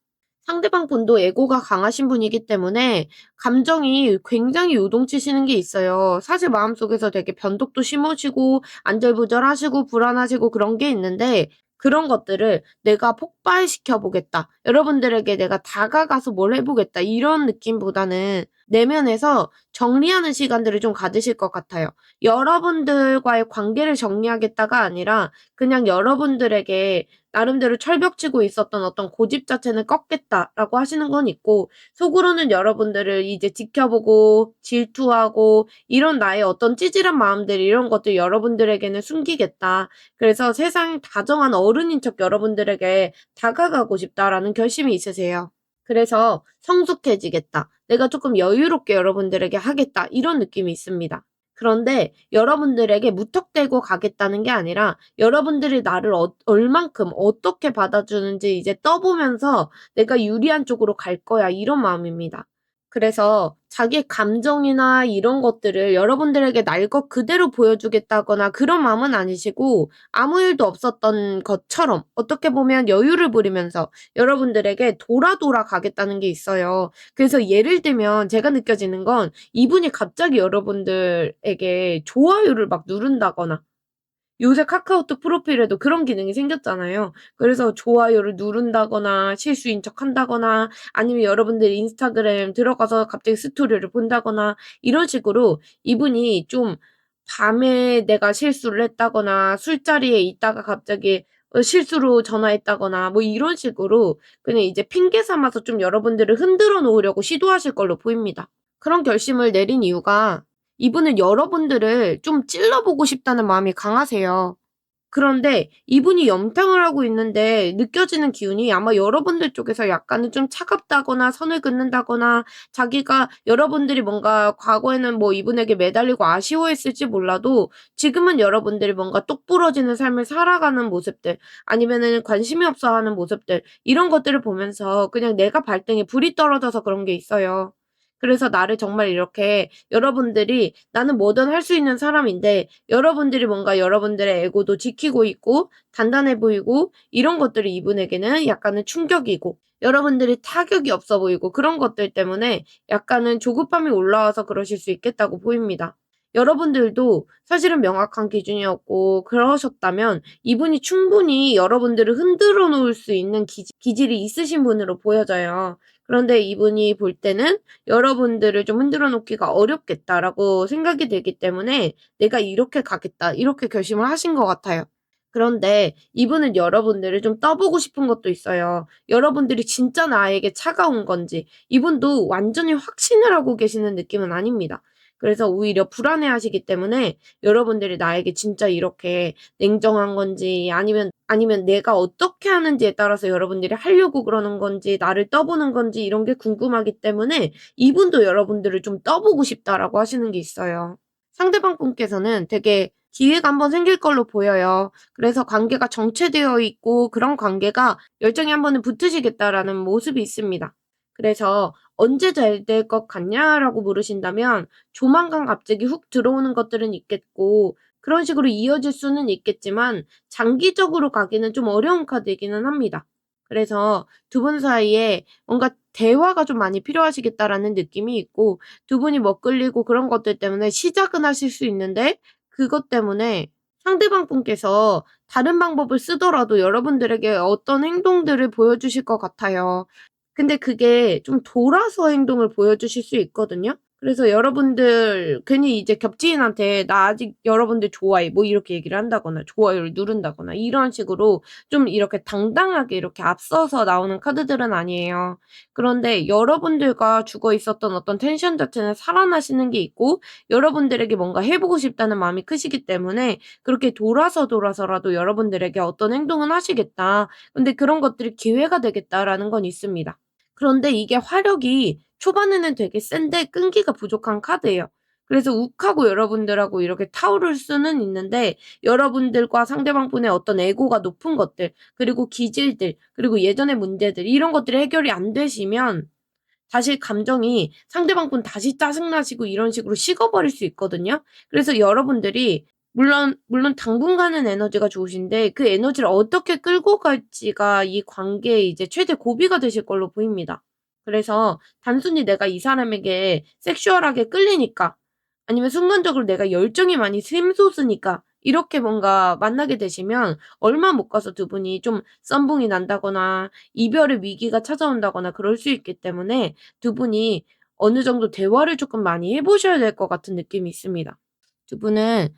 상대방 분도 에고가 강하신 분이기 때문에 감정이 굉장히 요동치시는 게 있어요. 사실 마음속에서 되게 변덕도 심으시고 안절부절하시고 불안하시고 그런 게 있는데 그런 것들을 '내가 폭발시켜 보겠다. 여러분들에게 내가 다가가서 뭘 해 보겠다.' 이런 느낌보다는 내면에서 정리하는 시간들을 좀 가지실 것 같아요. 여러분들과의 관계를 정리하겠다가 아니라 그냥 여러분들에게 나름대로 철벽치고 있었던 어떤 고집 자체는 꺾겠다라고 하시는 건 있고, 속으로는 여러분들을 이제 지켜보고 질투하고 이런 나의 어떤 찌질한 마음들 이런 것들 여러분들에게는 숨기겠다. 그래서 세상 다정한 어른인 척 여러분들에게 다가가고 싶다라는 결심이 있으세요. 그래서 성숙해지겠다. 내가 조금 여유롭게 여러분들에게 하겠다. 이런 느낌이 있습니다. 그런데 여러분들에게 무턱대고 가겠다는 게 아니라 여러분들이 나를 얼만큼 어떻게 받아주는지 이제 떠보면서 '내가 유리한 쪽으로 갈 거야.' 이런 마음입니다. 그래서 자기의 감정이나 이런 것들을 여러분들에게 날 것 그대로 보여주겠다거나 그런 마음은 아니시고 아무 일도 없었던 것처럼 어떻게 보면 여유를 부리면서 여러분들에게 돌아 가겠다는 게 있어요. 그래서 예를 들면 제가 느껴지는 건 이분이 갑자기 여러분들에게 좋아요를 막 누른다거나, 요새 카카오톡 프로필에도 그런 기능이 생겼잖아요. 그래서 좋아요를 누른다거나 실수인 척한다거나 아니면 여러분들 인스타그램 들어가서 갑자기 스토리를 본다거나 이런 식으로 이분이 좀 밤에 내가 실수를 했다거나 술자리에 있다가 갑자기 실수로 전화했다거나 뭐 이런 식으로 그냥 이제 핑계 삼아서 좀 여러분들을 흔들어 놓으려고 시도하실 걸로 보입니다. 그런 결심을 내린 이유가 이분은 여러분들을 좀 찔러보고 싶다는 마음이 강하세요. 그런데 이분이 염탕을 하고 있는데 느껴지는 기운이 아마 여러분들 쪽에서 약간은 좀 차갑다거나 선을 긋는다거나 자기가 여러분들이 뭔가 과거에는 뭐 이분에게 매달리고 아쉬워했을지 몰라도 지금은 여러분들이 뭔가 똑부러지는 삶을 살아가는 모습들 아니면은 관심이 없어하는 모습들 이런 것들을 보면서 그냥 내가 발등에 불이 떨어져서 그런 게 있어요. 그래서 나를 정말 이렇게 여러분들이 나는 뭐든 할 수 있는 사람인데 여러분들이 뭔가 여러분들의 에고도 지키고 있고 단단해 보이고 이런 것들이 이분에게는 약간은 충격이고 여러분들이 타격이 없어 보이고 그런 것들 때문에 약간은 조급함이 올라와서 그러실 수 있겠다고 보입니다. 여러분들도 사실은 명확한 기준이었고 그러셨다면 이분이 충분히 여러분들을 흔들어 놓을 수 있는 기질이 있으신 분으로 보여져요. 그런데 이분이 볼 때는 여러분들을 좀 흔들어 놓기가 어렵겠다라고 생각이 되기 때문에 '내가 이렇게 가겠다.' 이렇게 결심을 하신 것 같아요. 그런데 이분은 여러분들을 좀 떠보고 싶은 것도 있어요. 여러분들이 진짜 나에게 차가운 건지 이분도 완전히 확신을 하고 계시는 느낌은 아닙니다. 그래서 오히려 불안해하시기 때문에 여러분들이 나에게 진짜 이렇게 냉정한 건지 아니면 내가 어떻게 하는지에 따라서 여러분들이 하려고 그러는 건지 나를 떠보는 건지 이런 게 궁금하기 때문에 이분도 여러분들을 좀 떠보고 싶다라고 하시는 게 있어요. 상대방 분께서는 되게 기회가 한번 생길 걸로 보여요. 그래서 관계가 정체되어 있고 그런 관계가 열정이 한 번은 붙으시겠다라는 모습이 있습니다. 그래서 "언제 잘 될 것 같냐?"라고 물으신다면 조만간 갑자기 훅 들어오는 것들은 있겠고 그런 식으로 이어질 수는 있겠지만 장기적으로 가기는 좀 어려운 카드이기는 합니다. 그래서 두 분 사이에 뭔가 대화가 좀 많이 필요하시겠다라는 느낌이 있고 두 분이 멋끌리고 그런 것들 때문에 시작은 하실 수 있는데 그것 때문에 상대방 분께서 다른 방법을 쓰더라도 여러분들에게 어떤 행동들을 보여주실 것 같아요. 근데 그게 좀 돌아서 행동을 보여주실 수 있거든요. 그래서 여러분들 괜히 이제 겹지인한테 "나 아직 여러분들 좋아해." 뭐 이렇게 얘기를 한다거나 좋아요를 누른다거나 이런 식으로 좀 이렇게 당당하게 이렇게 앞서서 나오는 카드들은 아니에요. 그런데 여러분들과 죽어 있었던 어떤 텐션 자체는 살아나시는 게 있고 여러분들에게 뭔가 해 보고 싶다는 마음이 크시기 때문에 그렇게 돌아서라도 여러분들에게 어떤 행동은 하시겠다. 근데 그런 것들이 기회가 되겠다라는 건 있습니다. 그런데 이게 화력이 초반에는 되게 센데 끈기가 부족한 카드예요. 그래서 욱하고 여러분들하고 이렇게 타오를 수는 있는데 여러분들과 상대방 분의 어떤 에고가 높은 것들 그리고 기질들 그리고 예전의 문제들 이런 것들이 해결이 안 되시면 다시 감정이 상대방 분 다시 짜증나시고 이런 식으로 식어버릴 수 있거든요. 그래서 여러분들이 물론 당분간은 에너지가 좋으신데 그 에너지를 어떻게 끌고 갈지가 이 관계의 이제 최대 고비가 되실 걸로 보입니다. 그래서 단순히 내가 이 사람에게 섹슈얼하게 끌리니까 아니면 순간적으로 내가 열정이 많이 샘솟으니까 이렇게 뭔가 만나게 되시면 얼마 못 가서 두 분이 좀 썸붕이 난다거나 이별의 위기가 찾아온다거나 그럴 수 있기 때문에 두 분이 어느 정도 대화를 조금 많이 해 보셔야 될 것 같은 느낌이 있습니다. 두 분은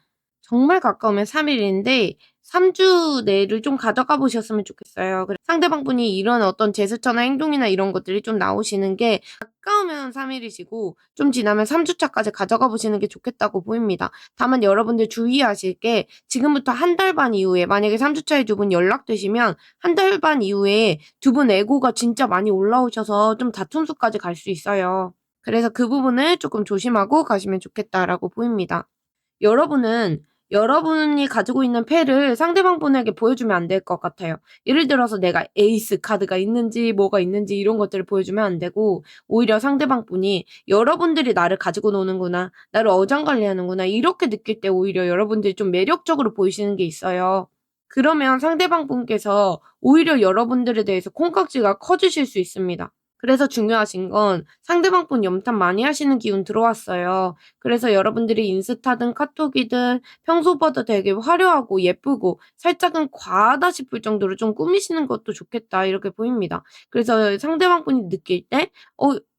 정말 가까우면 3 일인데 3주 내를 좀 가져가 보셨으면 좋겠어요. 상대방 분이 이런 어떤 제스처나 행동이나 이런 것들이 좀 나오시는 게 가까우면 3 일이시고 좀 지나면 3 주차까지 가져가 보시는 게 좋겠다고 보입니다. 다만 여러분들 주의하실 게 지금부터 한 달 반 이후에 만약에 3 주차에 두 분 연락되시면 한 달 반 이후에 두 분 에고가 진짜 많이 올라오셔서 좀 다툼수까지 갈 수 있어요. 그래서 그 부분을 조금 조심하고 가시면 좋겠다라고 보입니다. 여러분은 여러분이 가지고 있는 패를 상대방 분에게 보여주면 안 될 것 같아요. 예를 들어서 내가 에이스 카드가 있는지 뭐가 있는지 이런 것들을 보여주면 안 되고 오히려 상대방 분이 '여러분들이 나를 가지고 노는구나. 나를 어장관리하는구나.' 이렇게 느낄 때 오히려 여러분들이 좀 매력적으로 보이시는 게 있어요. 그러면 상대방 분께서 오히려 여러분들에 대해서 콩깍지가 커지실 수 있습니다. 그래서 중요하신 건 상대방 분 염탐 많이 하시는 기운 들어왔어요. 그래서 여러분들이 인스타든 카톡이든 평소보다 되게 화려하고 예쁘고 살짝은 과하다 싶을 정도로 좀 꾸미시는 것도 좋겠다 이렇게 보입니다. 그래서 상대방 분이 느낄 때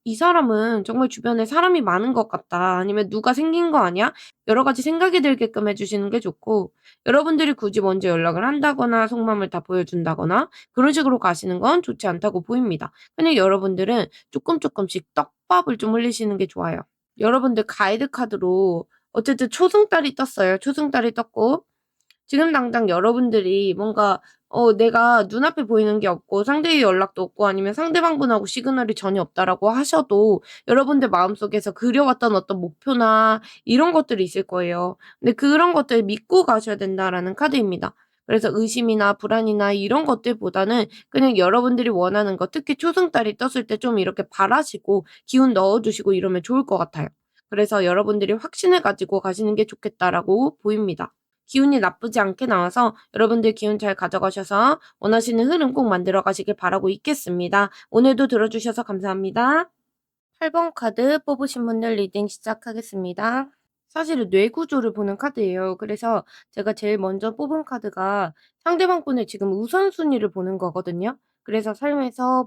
'이 사람은 정말 주변에 사람이 많은 것 같다.' 아니면 '누가 생긴 거 아니야?' 여러 가지 생각이 들게끔 해 주시는 게 좋고 여러분들이 굳이 먼저 연락을 한다거나 속마음을 다 보여준다거나 그런 식으로 가시는 건 좋지 않다고 보입니다. 그냥 여러분들은 쪼끔씩 떡밥을 좀 흘리시는 게 좋아요. 여러분들 가이드 카드로 어쨌든 초승달이 떴어요. 초승달이 떴고 지금 당장 여러분들이 뭔가 내가 눈앞에 보이는 게 없고 상대의 연락도 없고 아니면 상대방분하고 시그널이 전혀 없다라고 하셔도 여러분들 마음속에서 그려왔던 어떤 목표나 이런 것들이 있을 거예요. 근데 그런 것들 믿고 가셔야 된다라는 카드입니다. 그래서 의심이나 불안이나 이런 것들보다는 그냥 여러분들이 원하는 것, 특히 초승달이 떴을 때 좀 이렇게 바라시고 기운 넣어 주시고 이러면 좋을 것 같아요. 그래서 여러분들이 확신을 가지고 가시는 게 좋겠다라고 보입니다. 기운이 나쁘지 않게 나와서 여러분들 기운 잘 가져가셔서 원하시는 흐름 꼭 만들어 가시길 바라고 있겠습니다. 오늘도 들어주셔서 감사합니다. 8번 카드 뽑으신 분들 리딩 시작하겠습니다. 사실은 뇌구조를 보는 카드예요. 그래서 제가 제일 먼저 뽑은 카드가 상대방 분의 지금 우선순위를 보는 거거든요. 그래서 삶에서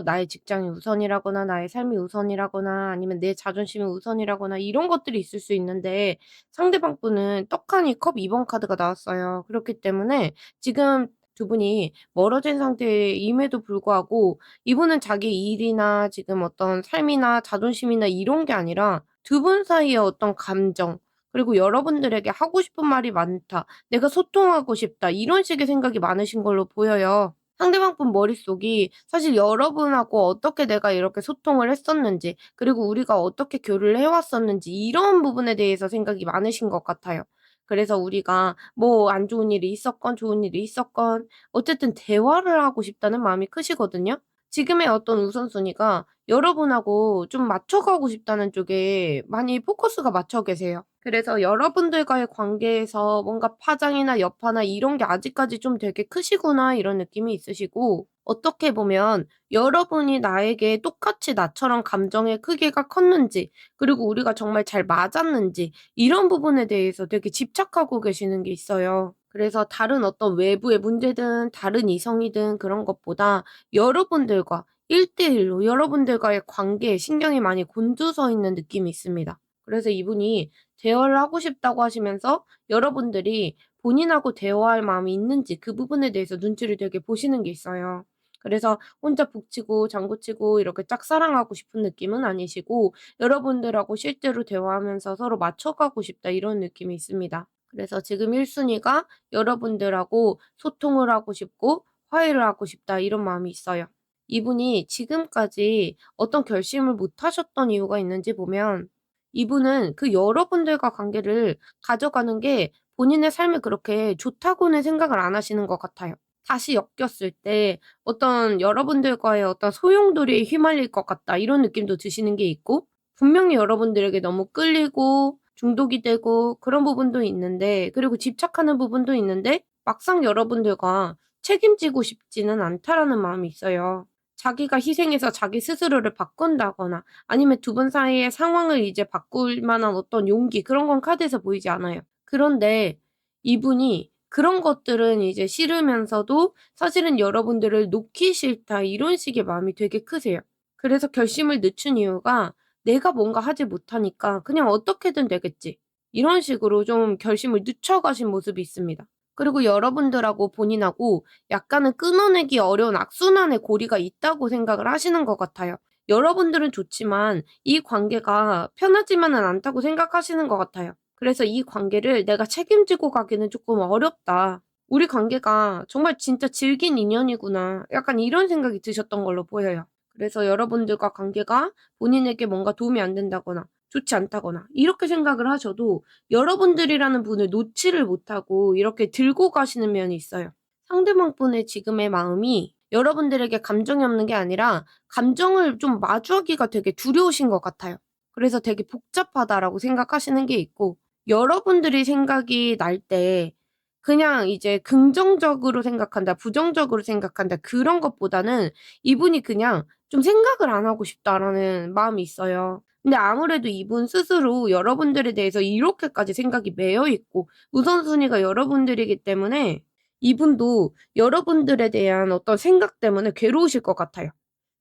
나의 직장이 우선이라거나 나의 삶이 우선이라거나 아니면 내 자존심이 우선이라거나 이런 것들이 있을 수 있는데 상대방 분은 떡하니 컵 2번 카드가 나왔어요. 그렇기 때문에 지금 두 분이 멀어진 상태임에도 불구하고 이분은 자기 일이나 지금 어떤 삶이나 자존심이나 이런 게 아니라 두 분 사이의 어떤 감정, 그리고 여러분들에게 하고 싶은 말이 많다, 내가 소통하고 싶다, 이런 식의 생각이 많으신 걸로 보여요. 상대방 분 머릿속이 사실 여러분하고 어떻게 내가 이렇게 소통을 했었는지, 그리고 우리가 어떻게 교류를 해 왔었는지 이런 부분에 대해서 생각이 많으신 것 같아요. 그래서 우리가 뭐 안 좋은 일이 있었건 좋은 일이 있었건 어쨌든 대화를 하고 싶다는 마음이 크시거든요. 지금의 어떤 우선순위가 여러분하고 좀 맞춰가고 싶다는 쪽에 많이 포커스가 맞춰 계세요. 그래서 여러분들과의 관계에서 뭔가 파장이나 여파나 이런 게 아직까지 좀 되게 크시구나 이런 느낌이 있으시고, 어떻게 보면 여러분이 나에게 똑같이 나처럼 감정의 크기가 컸는지, 그리고 우리가 정말 잘 맞았는지 이런 부분에 대해서 되게 집착하고 계시는 게 있어요. 그래서 다른 어떤 외부의 문제든 다른 이성이든 그런 것보다 여러분들과 1대1로 여러분들과의 관계에 신경이 많이 곤두서 있는 느낌이 있습니다. 그래서 이분이 대화를 하고 싶다고 하시면서 여러분들이 본인하고 대화할 마음이 있는지 그 부분에 대해서 눈치를 되게 보시는 게 있어요. 그래서 혼자 북치고 장구치고 이렇게 짝사랑하고 싶은 느낌은 아니시고 여러분들하고 실제로 대화하면서 서로 맞춰가고 싶다 이런 느낌이 있습니다. 그래서 지금 1순위가 여러분들하고 소통을 하고 싶고 화해를 하고 싶다 이런 마음이 있어요. 이분이 지금까지 어떤 결심을 못 하셨던 이유가 있는지 보면 이분은 그 여러분들과 관계를 가져가는 게 본인의 삶에 그렇게 좋다고는 생각을 안 하시는 것 같아요. 다시 엮였을 때 어떤 여러분들과의 어떤 소용돌이에 휘말릴 것 같다 이런 느낌도 드시는 게 있고, 분명히 여러분들에게 너무 끌리고 중독이 되고 그런 부분도 있는데, 그리고 집착하는 부분도 있는데 막상 여러분들과 책임지고 싶지는 않다라는 마음이 있어요. 자기가 희생해서 자기 스스로를 바꾼다거나 아니면 두 분 사이의 상황을 이제 바꿀 만한 어떤 용기, 그런 건 카드에서 보이지 않아요. 그런데 이분이 그런 것들은 이제 싫으면서도 사실은 여러분들을 놓기 싫다 이런 식의 마음이 되게 크세요. 그래서 결심을 늦춘 이유가 '내가 뭔가 하지 못하니까 그냥 어떻게든 되겠지.' 이런 식으로 좀 결심을 늦춰 가신 모습이 있습니다. 그리고 여러분들하고 본인하고 약간은 끊어내기 어려운 악순환의 고리가 있다고 생각을 하시는 것 같아요. 여러분들은 좋지만 이 관계가 편하지만은 않다고 생각하시는 것 같아요. 그래서 이 관계를 '내가 책임지고 가기는 조금 어렵다. 우리 관계가 정말 진짜 질긴 인연이구나.' 약간 이런 생각이 드셨던 걸로 보여요. 그래서 여러분들과 관계가 본인에게 뭔가 도움이 안 된다거나 좋지 않다거나 이렇게 생각을 하셔도 여러분들이라는 분을 놓지를 못하고 이렇게 들고 가시는 면이 있어요. 상대방 분의 지금의 마음이 여러분들에게 감정이 없는 게 아니라 감정을 좀 마주하기가 되게 두려우신 것 같아요. 그래서 되게 복잡하다라고 생각하시는 게 있고, 여러분들이 생각이 날 때 그냥 이제 긍정적으로 생각한다, 부정적으로 생각한다 그런 것보다는 이분이 그냥 좀 '생각을 안 하고 싶다.'라는 마음이 있어요. 근데 아무래도 이분 스스로 여러분들에 대해서 이렇게까지 생각이 매여 있고 우선순위가 여러분들이기 때문에 이분도 여러분들에 대한 어떤 생각 때문에 괴로우실 것 같아요.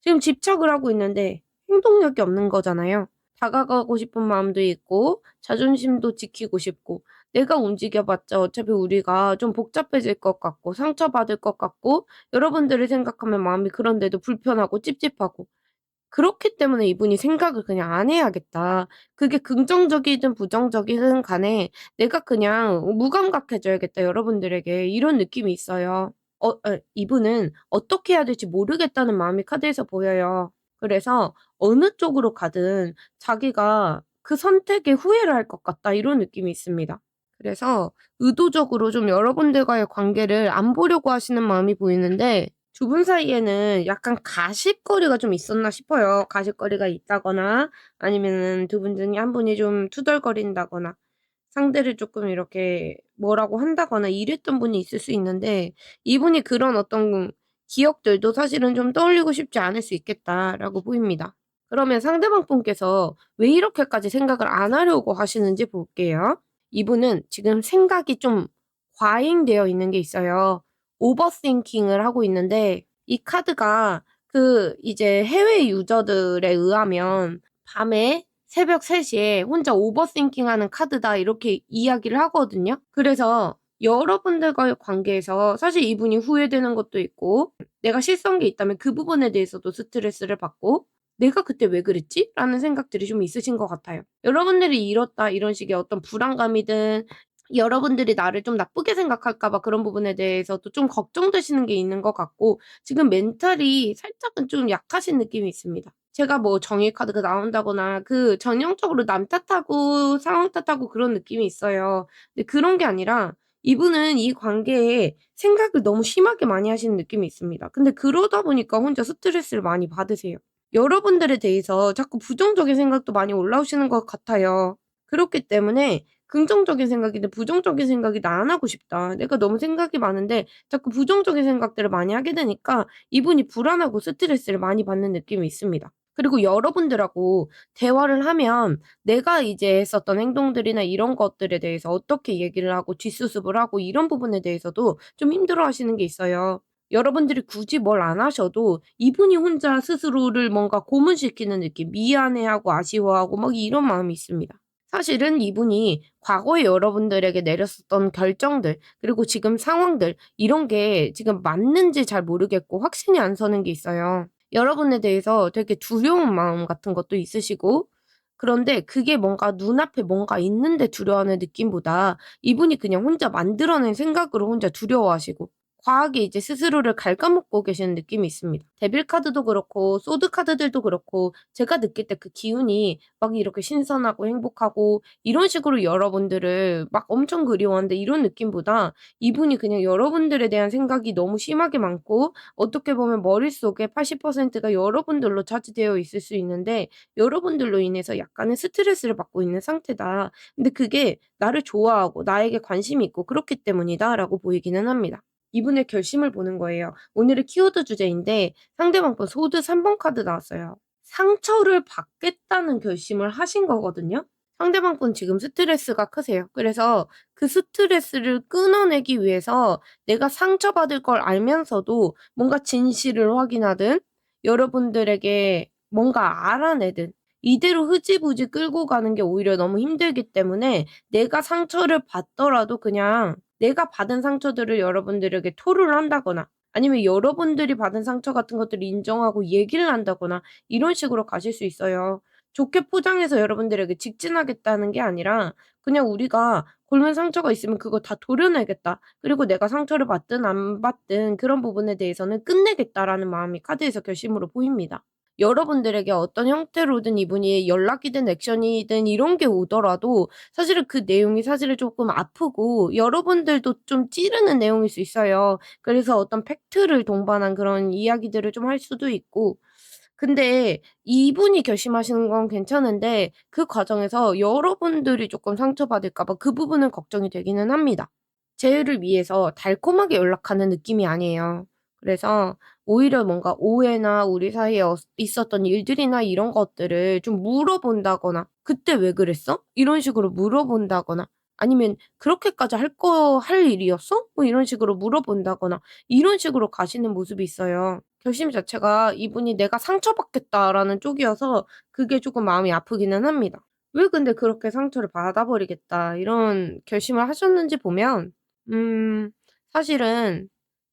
지금 집착을 하고 있는데 행동력이 없는 거잖아요. 다가가고 싶은 마음도 있고 자존심도 지키고 싶고, 내가 움직여 봤자 어차피 우리가 좀 복잡해질 것 같고 상처받을 것 같고 여러분들을 생각하면 마음이 그런데도 불편하고 찝찝하고 그렇기 때문에 이분이 생각을 그냥 안 해야겠다. 그게 긍정적이든 부정적이든 간에 내가 그냥 무감각해져야겠다 여러분들에게. 이런 느낌이 있어요. 이분은 어떻게 해야 될지 모르겠다는 마음이 카드에서 보여요. 그래서 어느 쪽으로 가든 자기가 그 선택에 후회를 할 것 같다 이런 느낌이 있습니다. 그래서 의도적으로 좀 여러분들과의 관계를 안 보려고 하시는 마음이 보이는데 두 분 사이에는 약간 가십거리가 좀 있었나 싶어요. 가십거리가 있다거나 아니면은 두 분 중에 한 분이 좀 투덜거린다거나 상대를 쪼끔 이렇게 뭐라고 한다거나 이랬던 분이 있을 수 있는데 이분이 그런 어떤 기억들도 사실은 좀 떠올리고 싶지 않을 수 있겠다라고 보입니다. 그러면 상대방 분께서 왜 이렇게까지 생각을 안 하려고 하시는지 볼게요. 이분은 지금 생각이 좀 과잉되어 있는 게 있어요. 오버띵킹을 하고 있는데 이 카드가 이제 해외 유저들에 의하면 밤에 새벽 3 시에 혼자 오버띵킹하는 카드다 이렇게 이야기를 하거든요. 그래서 여러분들과의 관계에서 사실 이분이 후회되는 것도 있고 내가 실수한 게 있다면 그 부분에 대해서도 스트레스를 받고 '내가 그때 왜 그랬지?' 라는 생각들이 좀 있으신 것 같아요. 여러분들이 잃었다 이런 식의 어떤 불안감이든 여러분들이 나를 좀 나쁘게 생각할까 봐 그런 부분에 대해서도 좀 걱정되시는 게 있는 것 같고 지금 멘탈이 살짝은 좀 약하신 느낌이 있습니다. 제가 뭐 정의 카드가 나온다거나 전형적으로 남 탓하고 상황 탓하고 그런 느낌이 있어요. 근데 그런 게 아니라 이분은 이 관계에 생각을 너무 심하게 많이 하시는 느낌이 있습니다. 근데 그러다 보니까 혼자 스트레스를 많이 받으세요. 여러분들에 대해서 자꾸 부정적인 생각도 많이 올라오시는 것 같아요. 그렇기 때문에 긍정적인 생각이든 부정적인 생각이든 안 하고 싶다. 내가 너무 생각이 많은데 자꾸 부정적인 생각들을 많이 하게 되니까 이분이 불안하고 스트레스를 많이 받는 느낌이 있습니다. 그리고 여러분들하고 대화를 하면 내가 이제 했었던 행동들이나 이런 것들에 대해서 어떻게 얘기를 하고 뒷수습을 하고 이런 부분에 대해서도 좀 힘들어하시는 게 있어요. 여러분들이 굳이 뭘 안 하셔도 이분이 혼자 스스로를 뭔가 고문시키는 느낌, 미안해하고 아쉬워하고 막 이런 마음이 있습니다. 사실은 이분이 과거에 여러분들에게 내렸었던 결정들 그리고 지금 상황들 이런 게 지금 맞는지 잘 모르겠고 확신이 안 서는 게 있어요. 여러분에 대해서 되게 두려운 마음 같은 것도 있으시고 그런데 그게 뭔가 눈앞에 뭔가 있는데 두려워하는 느낌보다 이분이 그냥 혼자 만들어낸 생각으로 혼자 두려워하시고 과하게 이제 스스로를 갉아먹고 계시는 느낌이 있습니다. 데빌 카드도 그렇고 소드 카드들도 그렇고 제가 느낄 때 그 기운이 막 이렇게 신선하고 행복하고 이런 식으로 여러분들을 막 엄청 그리워한다 이런 느낌보다 이분이 그냥 여러분들에 대한 생각이 너무 심하게 많고 어떻게 보면 머릿속에 80%가 여러분들로 차지되어 있을 수 있는데 여러분들로 인해서 약간의 스트레스를 받고 있는 상태다. 근데 그게 나를 좋아하고 나에게 관심이 있고 그렇기 때문이다라고 보이기는 합니다. 이분의 결심을 보는 거예요. 오늘의 키워드 주제인데 상대방 분 소드 3번 카드 나왔어요. 상처를 받겠다는 결심을 하신 거거든요. 상대방 분 지금 스트레스가 크세요. 그래서 그 스트레스를 끊어내기 위해서 내가 상처받을 걸 알면서도 뭔가 진실을 확인하든 여러분들에게 뭔가 알아내든 이대로 흐지부지 끌고 가는 게 오히려 너무 힘들기 때문에 내가 상처를 받더라도 그냥 내가 받은 상처들을 여러분들에게 토로를 한다거나 아니면 여러분들이 받은 상처 같은 것들을 인정하고 얘기를 한다거나 이런 식으로 가실 수 있어요. 좋게 포장해서 여러분들에게 직진하겠다는 게 아니라 그냥 우리가 골면 상처가 있으면 그거 다 도려내겠다. 그리고 내가 상처를 받든 안 받든 그런 부분에 대해서는 끝내겠다라는 마음이 카드에서 결심으로 보입니다. 여러분들에게 어떤 형태로든 이분이 연락이든 액션이든 이런 게 오더라도 사실은 그 내용이 사실은 쪼끔 아프고 여러분들도 좀 찌르는 내용일 수 있어요. 그래서 어떤 팩트를 동반한 그런 이야기들을 좀 할 수도 있고 근데 이분이 결심하시는 건 괜찮은데 그 과정에서 여러분들이 쪼끔 상처받을까 봐 그 부분은 걱정이 되기는 합니다. 재회를 위해서 달콤하게 연락하는 느낌이 아니에요. 그래서 오히려 뭔가 오해나 우리 사이에 있었던 일들이나 이런 것들을 좀 물어본다거나 "그때 왜 그랬어?" 이런 식으로 물어본다거나 아니면 "그렇게까지 할 일이었어?" 뭐 이런 식으로 물어본다거나 이런 식으로 가시는 모습이 있어요. 결심 자체가 이분이 '내가 상처받겠다.'라는 쪽이어서 그게 쪼끔 마음이 아프기는 합니다. 왜 근데 그렇게 '상처를 받아 버리겠다.' 이런 결심을 하셨는지 보면 음 사실은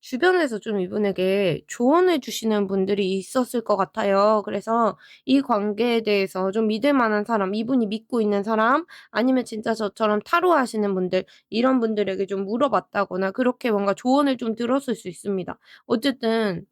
주변에서 좀 이분에게 조언해 주시는 분들이 있었을 것 같아요. 그래서 이 관계에 대해서 좀 믿을 만한 사람, 이분이 믿고 있는 사람, 아니면 진짜 저처럼 타로 하시는 분들, 이런 분들에게 좀 물어봤다거나 그렇게 뭔가 조언을 좀 들었을 수 있습니다. 어쨌든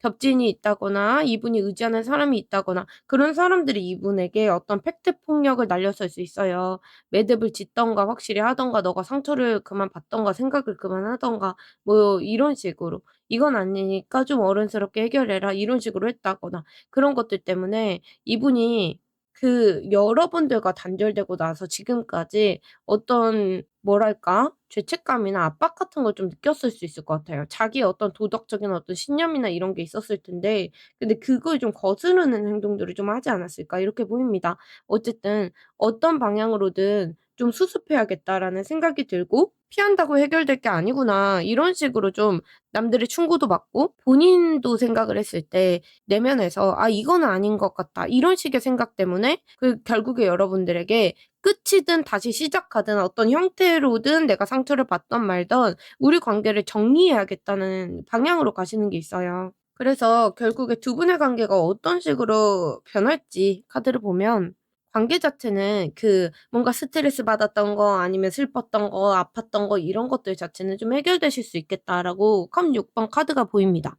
겹친이 있다거나 이분이 의지하는 사람이 있다거나 그런 사람들이 이분에게 어떤 팩트 폭력을 날렸을 수 있어요. 매듭을 짓든가 확실히 하든가 너가 상처를 그만 받든가 생각을 그만하든가 뭐 이런 식으로 "이건 아니니까 좀 어른스럽게 해결해라." 이런 식으로 했다거나 그런 것들 때문에 이분이 그 여러분들과 단절되고 나서 지금까지 어떤 뭐랄까? 죄책감이나 압박 같은 걸 좀 느꼈을 수 있을 것 같아요. 자기의 어떤 도덕적인 어떤 신념이나 이런 게 있었을 텐데 근데 그걸 좀 거스르는 행동들을 좀 하지 않았을까 이렇게 보입니다. 어쨌든 '어떤 방향으로든 좀 수습해야겠다.'라는 생각이 들고 '피한다고 해결될 게 아니구나.' 이런 식으로 좀 남들의 충고도 받고 본인도 생각을 했을 때 내면에서 '아 이거는 아닌 것 같다.' 이런 식의 생각 때문에 그 결국에 여러분들에게 끝이든 다시 시작하든 어떤 형태로든 내가 상처를 받든 말든 우리 관계를 정리해야겠다는 방향으로 가시는 게 있어요. 그래서 결국에 두 분의 관계가 어떤 식으로 변할지 카드를 보면 관계 자체는 그 뭔가 스트레스 받았던 거 아니면 슬펐던 거 아팠던 거 이런 것들 자체는 좀 해결되실 수 있겠다라고 컵 6번 카드가 보입니다.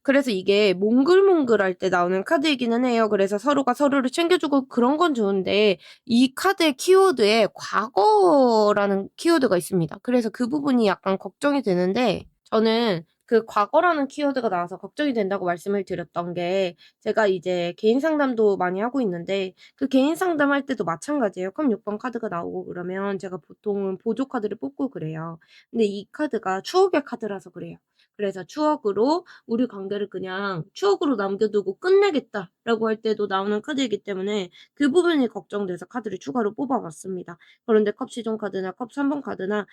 그래서 이게 몽글몽글할 때 나오는 카드이기는 해요. 그래서 서로가 서로를 챙겨주고 그런 건 좋은데 이 카드의 키워드에 과거라는 키워드가 있습니다. 그래서 그 부분이 약간 걱정이 되는데 저는 그 과거라는 키워드가 나와서 걱정이 된다고 말씀을 드렸던 게 제가 이제 개인 상담도 많이 하고 있는데 그 개인 상담할 때도 마찬가지예요. 컵 6번 카드가 나오고 그러면 제가 보통은 보조 카드를 뽑고 그래요. 근데 이 카드가 추억의 카드라서 그래요. 그래서 추억으로 우리 관계를 그냥 '추억으로 남겨두고 끝내겠다.'라고 할 때도 나오는 카드이기 때문에 그 부분이 걱정돼서 카드를 추가로 뽑아 봤습니다. 그런데 컵 시종 카드나 컵 3번 카드나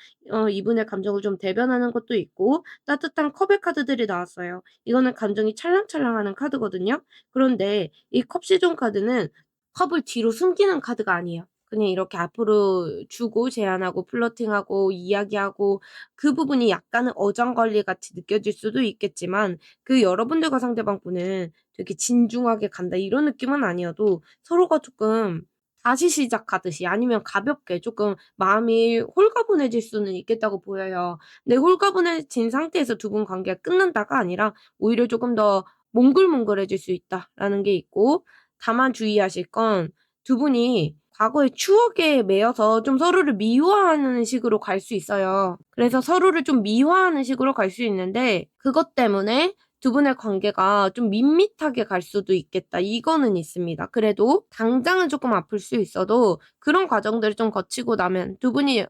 이분의 감정을 좀 대변하는 것도 있고 따뜻한 컵의 카드들이 나왔어요. 이거는 감정이 찰랑찰랑하는 카드거든요. 그런데 이 컵 시종 카드는 컵을 뒤로 숨기는 카드가 아니에요. 그냥 이렇게 앞으로 주고 제안하고 플러팅하고 이야기하고 그 부분이 약간은 어장관리 같이 느껴질 수도 있겠지만 그 여러분들과 상대방 분은 되게 진중하게 간다 이런 느낌은 아니어도 서로가 조금 다시 시작하듯이 아니면 가볍게 쪼끔 마음이 홀가분해질 수는 있겠다고 보여요. 근데 홀가분해진 상태에서 두 분 관계가 끝난다가 아니라 오히려 조금 더 몽글몽글해질 수 있다라는 게 있고 다만 주의하실 건 두 분이 과거의 추억에 매여서 좀 서로를 미워하는 식으로 갈 수 있어요. 그래서 서로를 좀 미화하는 식으로 갈 수 있는데 그것 때문에 두 분의 관계가 좀 밋밋하게 갈 수도 있겠다. 이거는 있습니다. 그래도 당장은 조금 아플 수 있어도 그런 과정들을 좀 거치고 나면 두 분이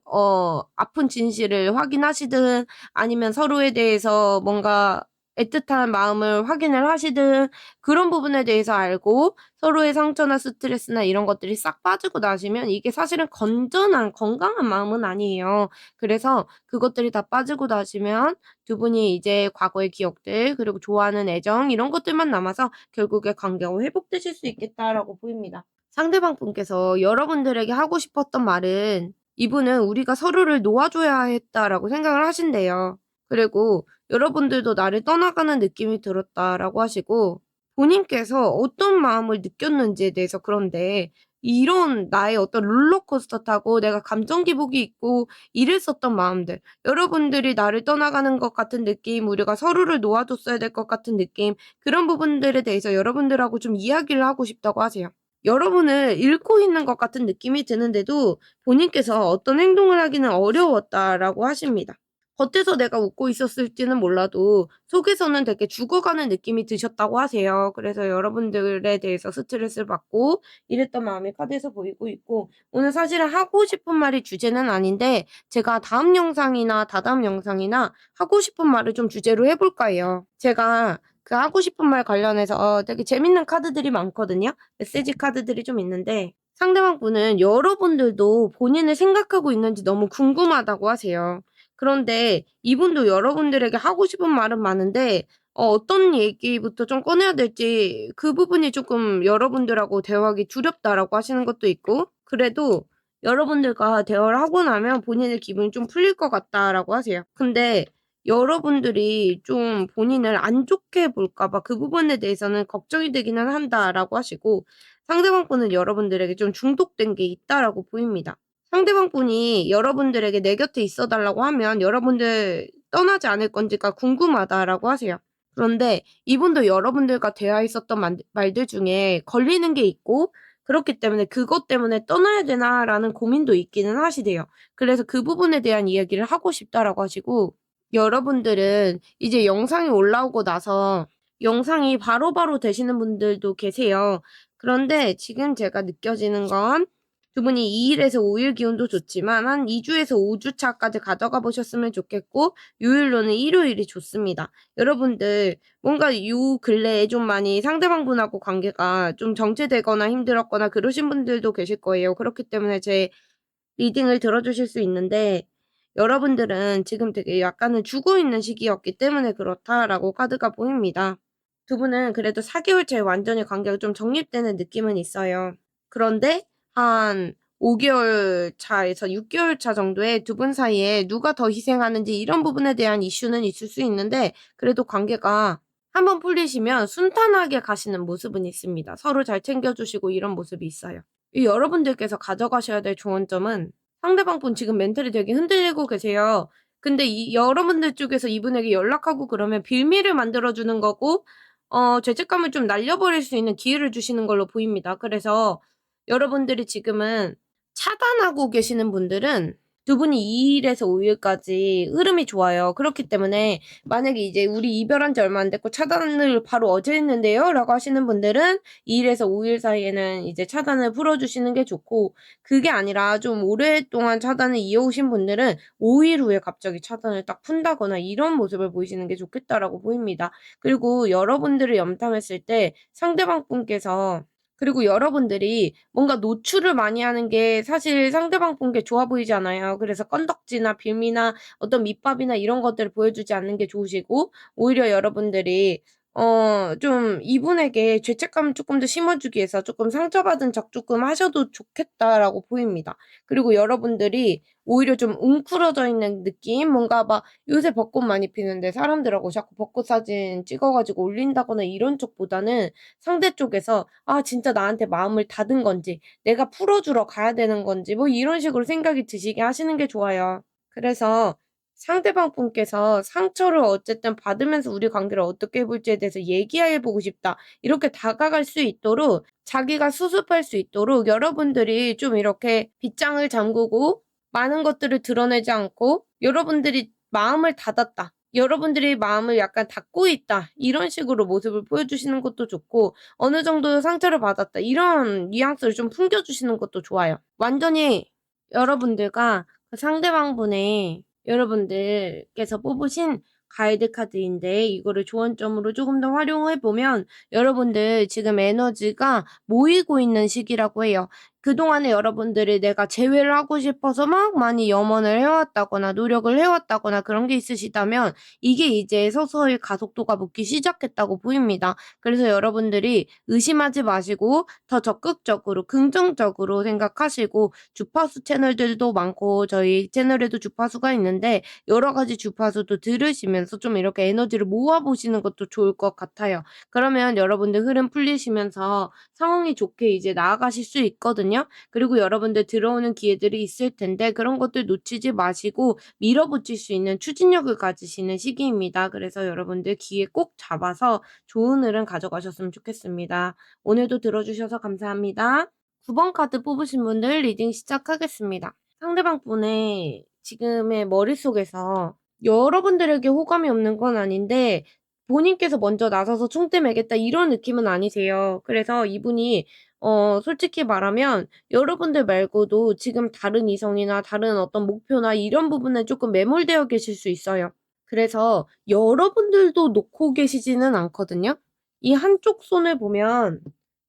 아픈 진실을 확인하시든 아니면 서로에 대해서 뭔가 애틋한 마음을 확인을 하시든 그런 부분에 대해서 알고 서로의 상처나 스트레스나 이런 것들이 싹 빠지고 나시면 이게 사실은 건전한 건강한 마음은 아니에요. 그래서 그것들이 다 빠지고 나시면 두 분이 이제 과거의 기억들 그리고 좋아하는 애정 이런 것들만 남아서 결국에 관계가 회복되실 수 있겠다라고 보입니다. 상대방 분께서 여러분들에게 하고 싶었던 말은 이분은 '우리가 서로를 놓아줘야 했다.'라고 생각을 하신대요. 그리고 여러분들도 '나를 떠나가는 느낌이 들었다.'라고 하시고 본인께서 어떤 마음을 느꼈는지에 대해서 그런데 이런 나의 어떤 롤러코스터 타고 내가 감정 기복이 있고 이랬었던 마음들 여러분들이 나를 떠나가는 것 같은 느낌, 우리가 서로를 놓아줬어야 될 것 같은 느낌 그런 부분들에 대해서 여러분들하고 좀 이야기를 하고 싶다고 하세요. 여러분을 잃고 있는 것 같은 느낌이 드는데도 본인께서 어떤 행동을 하기는 어려웠다라고 하십니다. 겉에서 내가 웃고 있었을지는 몰라도 속에서는 되게 죽어가는 느낌이 드셨다고 하세요. 그래서 여러분들에 대해서 스트레스를 받고 이랬던 마음이 카드에서 보이고 있고 오늘 사실은 하고 싶은 말이 주제는 아닌데 제가 다음 영상이나 다다음 영상이나 하고 싶은 말을 좀 주제로 해 볼까 해요. 제가 그 하고 싶은 말 관련해서 되게 재밌는 카드들이 많거든요. 메시지 카드들이 좀 있는데 상대방 분은 여러분들도 본인을 생각하고 있는지 너무 궁금하다고 하세요. 그런데 이분도 여러분들에게 하고 싶은 말은 많은데 어떤 얘기부터 좀 꺼내야 될지 그 부분이 조금 여러분들하고 대화하기 두렵다라고 하시는 것도 있고 그래도 여러분들과 대화를 하고 나면 본인의 기분이 좀 풀릴 것 같다라고 하세요. 근데 여러분들이 좀 본인을 안 좋게 볼까 봐 그 부분에 대해서는 걱정이 되기는 한다라고 하시고, 상대방 분은 여러분들에게 좀 중독된 게 있다라고 보입니다. 상대방 분이 여러분들에게 내 곁에 있어 달라고 하면 여러분들 떠나지 않을 건지가 궁금하다라고 하세요. 그런데 이분도 여러분들과 대화했었던 말들 중에 걸리는 게 있고, 그렇기 때문에 '그것 때문에 떠나야 되나?'라는 고민도 있기는 하시대요. 그래서 그 부분에 대한 이야기를 하고 싶다라고 하시고, 여러분들은 이제 영상이 올라오고 나서 영상이 바로바로 되시는 분들도 계세요. 그런데 지금 제가 느껴지는 건, 두 분이 2 일에서 5일 기온도 좋지만 한 2 주에서 5 주차까지 가져가 보셨으면 좋겠고, 요일로는 일요일이 좋습니다. 여러분들 뭔가 요 근래에 좀 많이 상대방분하고 관계가 좀 정체되거나 힘들었거나 그러신 분들도 계실 거예요. 그렇기 때문에 제 리딩을 들어 주실 수 있는데, 여러분들은 지금 되게 약간은 죽어 있는 시기였기 때문에 그렇다라고 카드가 보입니다. 두 분은 그래도 4 개월 차에 완전히 관계가 좀 정립되는 느낌은 있어요. 그런데 한 5 개월 차에서 6 개월 차 정도에 두 분 사이에 누가 더 희생하는지 이런 부분에 대한 이슈는 있을 수 있는데, 그래도 관계가 한번 풀리시면 순탄하게 가시는 모습은 있습니다. 서로 잘 챙겨 주시고 이런 모습이 있어요. 이 여러분들께서 가져가셔야 될 좋은 점은, 상대방 분 지금 멘탈이 되게 흔들리고 계세요. 근데 이 여러분들 쪽에서 이분에게 연락하고 그러면 빌미를 만들어 주는 거고, 죄책감을 좀 날려버릴 수 있는 기회를 주시는 걸로 보입니다. 그래서 여러분들이 지금은 차단하고 계시는 분들은 두 분이 2 일에서 5 일까지 흐름이 좋아요. 그렇기 때문에 만약에 이제 "우리 이별한 지 얼마 안 됐고 차단을 바로 어제 했는데요."라고 하시는 분들은 2 일에서 5일 사이에는 이제 차단을 풀어 주시는 게 좋고, 그게 아니라 좀 오랫동안 차단을 이어오신 분들은 5일 후에 갑자기 차단을 딱 푼다거나 이런 모습을 보이시는 게 좋겠다라고 보입니다. 그리고 여러분들을 염탐했을 때 상대방 분께서, 그리고 여러분들이 뭔가 노출을 많이 하는 게 사실 상대방 분께 좋아 보이지 않아요. 그래서 건덕지나 빌미나 어떤 밑밥이나 이런 것들을 보여주지 않는 게 좋으시고, 오히려 여러분들이 좀 이분에게 죄책감을 쪼끔 더 심어주기 위해서 쪼끔 상처받은 척 쪼끔 하셔도 좋겠다라고 보입니다. 그리고 여러분들이 오히려 좀 웅크러져 있는 느낌? 뭔가 막 요새 벚꽃 많이 피는데 사람들하고 자꾸 벚꽃 사진 찍어 가지고 올린다거나 이런 쪽보다는, 상대 쪽에서 진짜 나한테 마음을 닫은 건지, 내가 풀어주러 가야 되는 건지 뭐 이런 식으로 생각이 드시게 하시는 게 좋아요. 그래서 상대방 분께서 상처를 어쨌든 받으면서 우리 관계를 어떻게 해 볼지에 대해서 얘기해 보고 싶다, 이렇게 다가갈 수 있도록, 자기가 수습할 수 있도록 여러분들이 좀 이렇게 빗장을 잠그고 많은 것들을 드러내지 않고, 여러분들이 마음을 닫았다, 여러분들이 마음을 약간 닫고 있다, 이런 식으로 모습을 보여주시는 것도 좋고, 어느 정도 상처를 받았다, 이런 뉘앙스를 좀 풍겨주시는 것도 좋아요. 완전히 여러분들과 그 상대방분의, 여러분들께서 뽑으신 가이드 카드인데, 이거를 조언점으로 조금 더 활용해 보면 여러분들 지금 에너지가 모이고 있는 시기라고 해요. 그동안에 여러분들이 내가 재회를 하고 싶어서 막 많이 염원을 해 왔다거나 노력을 해 왔다거나 그런 게 있으시다면, 이게 이제 서서히 가속도가 붙기 시작했다고 보입니다. 그래서 여러분들이 의심하지 마시고 더 적극적으로 긍정적으로 생각하시고, 주파수 채널들도 많고 저희 채널에도 주파수가 있는데 여러 가지 주파수도 들으시면서 좀 이렇게 에너지를 모아 보시는 것도 좋을 것 같아요. 그러면 여러분들 흐름 풀리시면서 상황이 좋게 이제 나아가실 수 있거든요. 그리고 여러분들 들어오는 기회들이 있을 텐데 그런 것들 놓치지 마시고 밀어붙일 수 있는 추진력을 가지시는 시기입니다. 그래서 여러분들 기회 꼭 잡아서 좋은 흐름 가져가셨으면 좋겠습니다. 오늘도 들어주셔서 감사합니다. 9번 카드 뽑으신 분들 리딩 시작하겠습니다. 상대방 분의 지금의 머릿속에서 여러분들에게 호감이 없는 건 아닌데, 본인께서 먼저 나서서 총대 매겠다 이런 느낌은 아니세요. 그래서 이분이 솔직히 말하면 여러분들 말고도 지금 다른 이성이나 다른 어떤 목표나 이런 부분에 쪼끔 매몰되어 계실 수 있어요. 그래서 여러분들도 놓고 계시지는 않거든요. 이 한쪽 손을 보면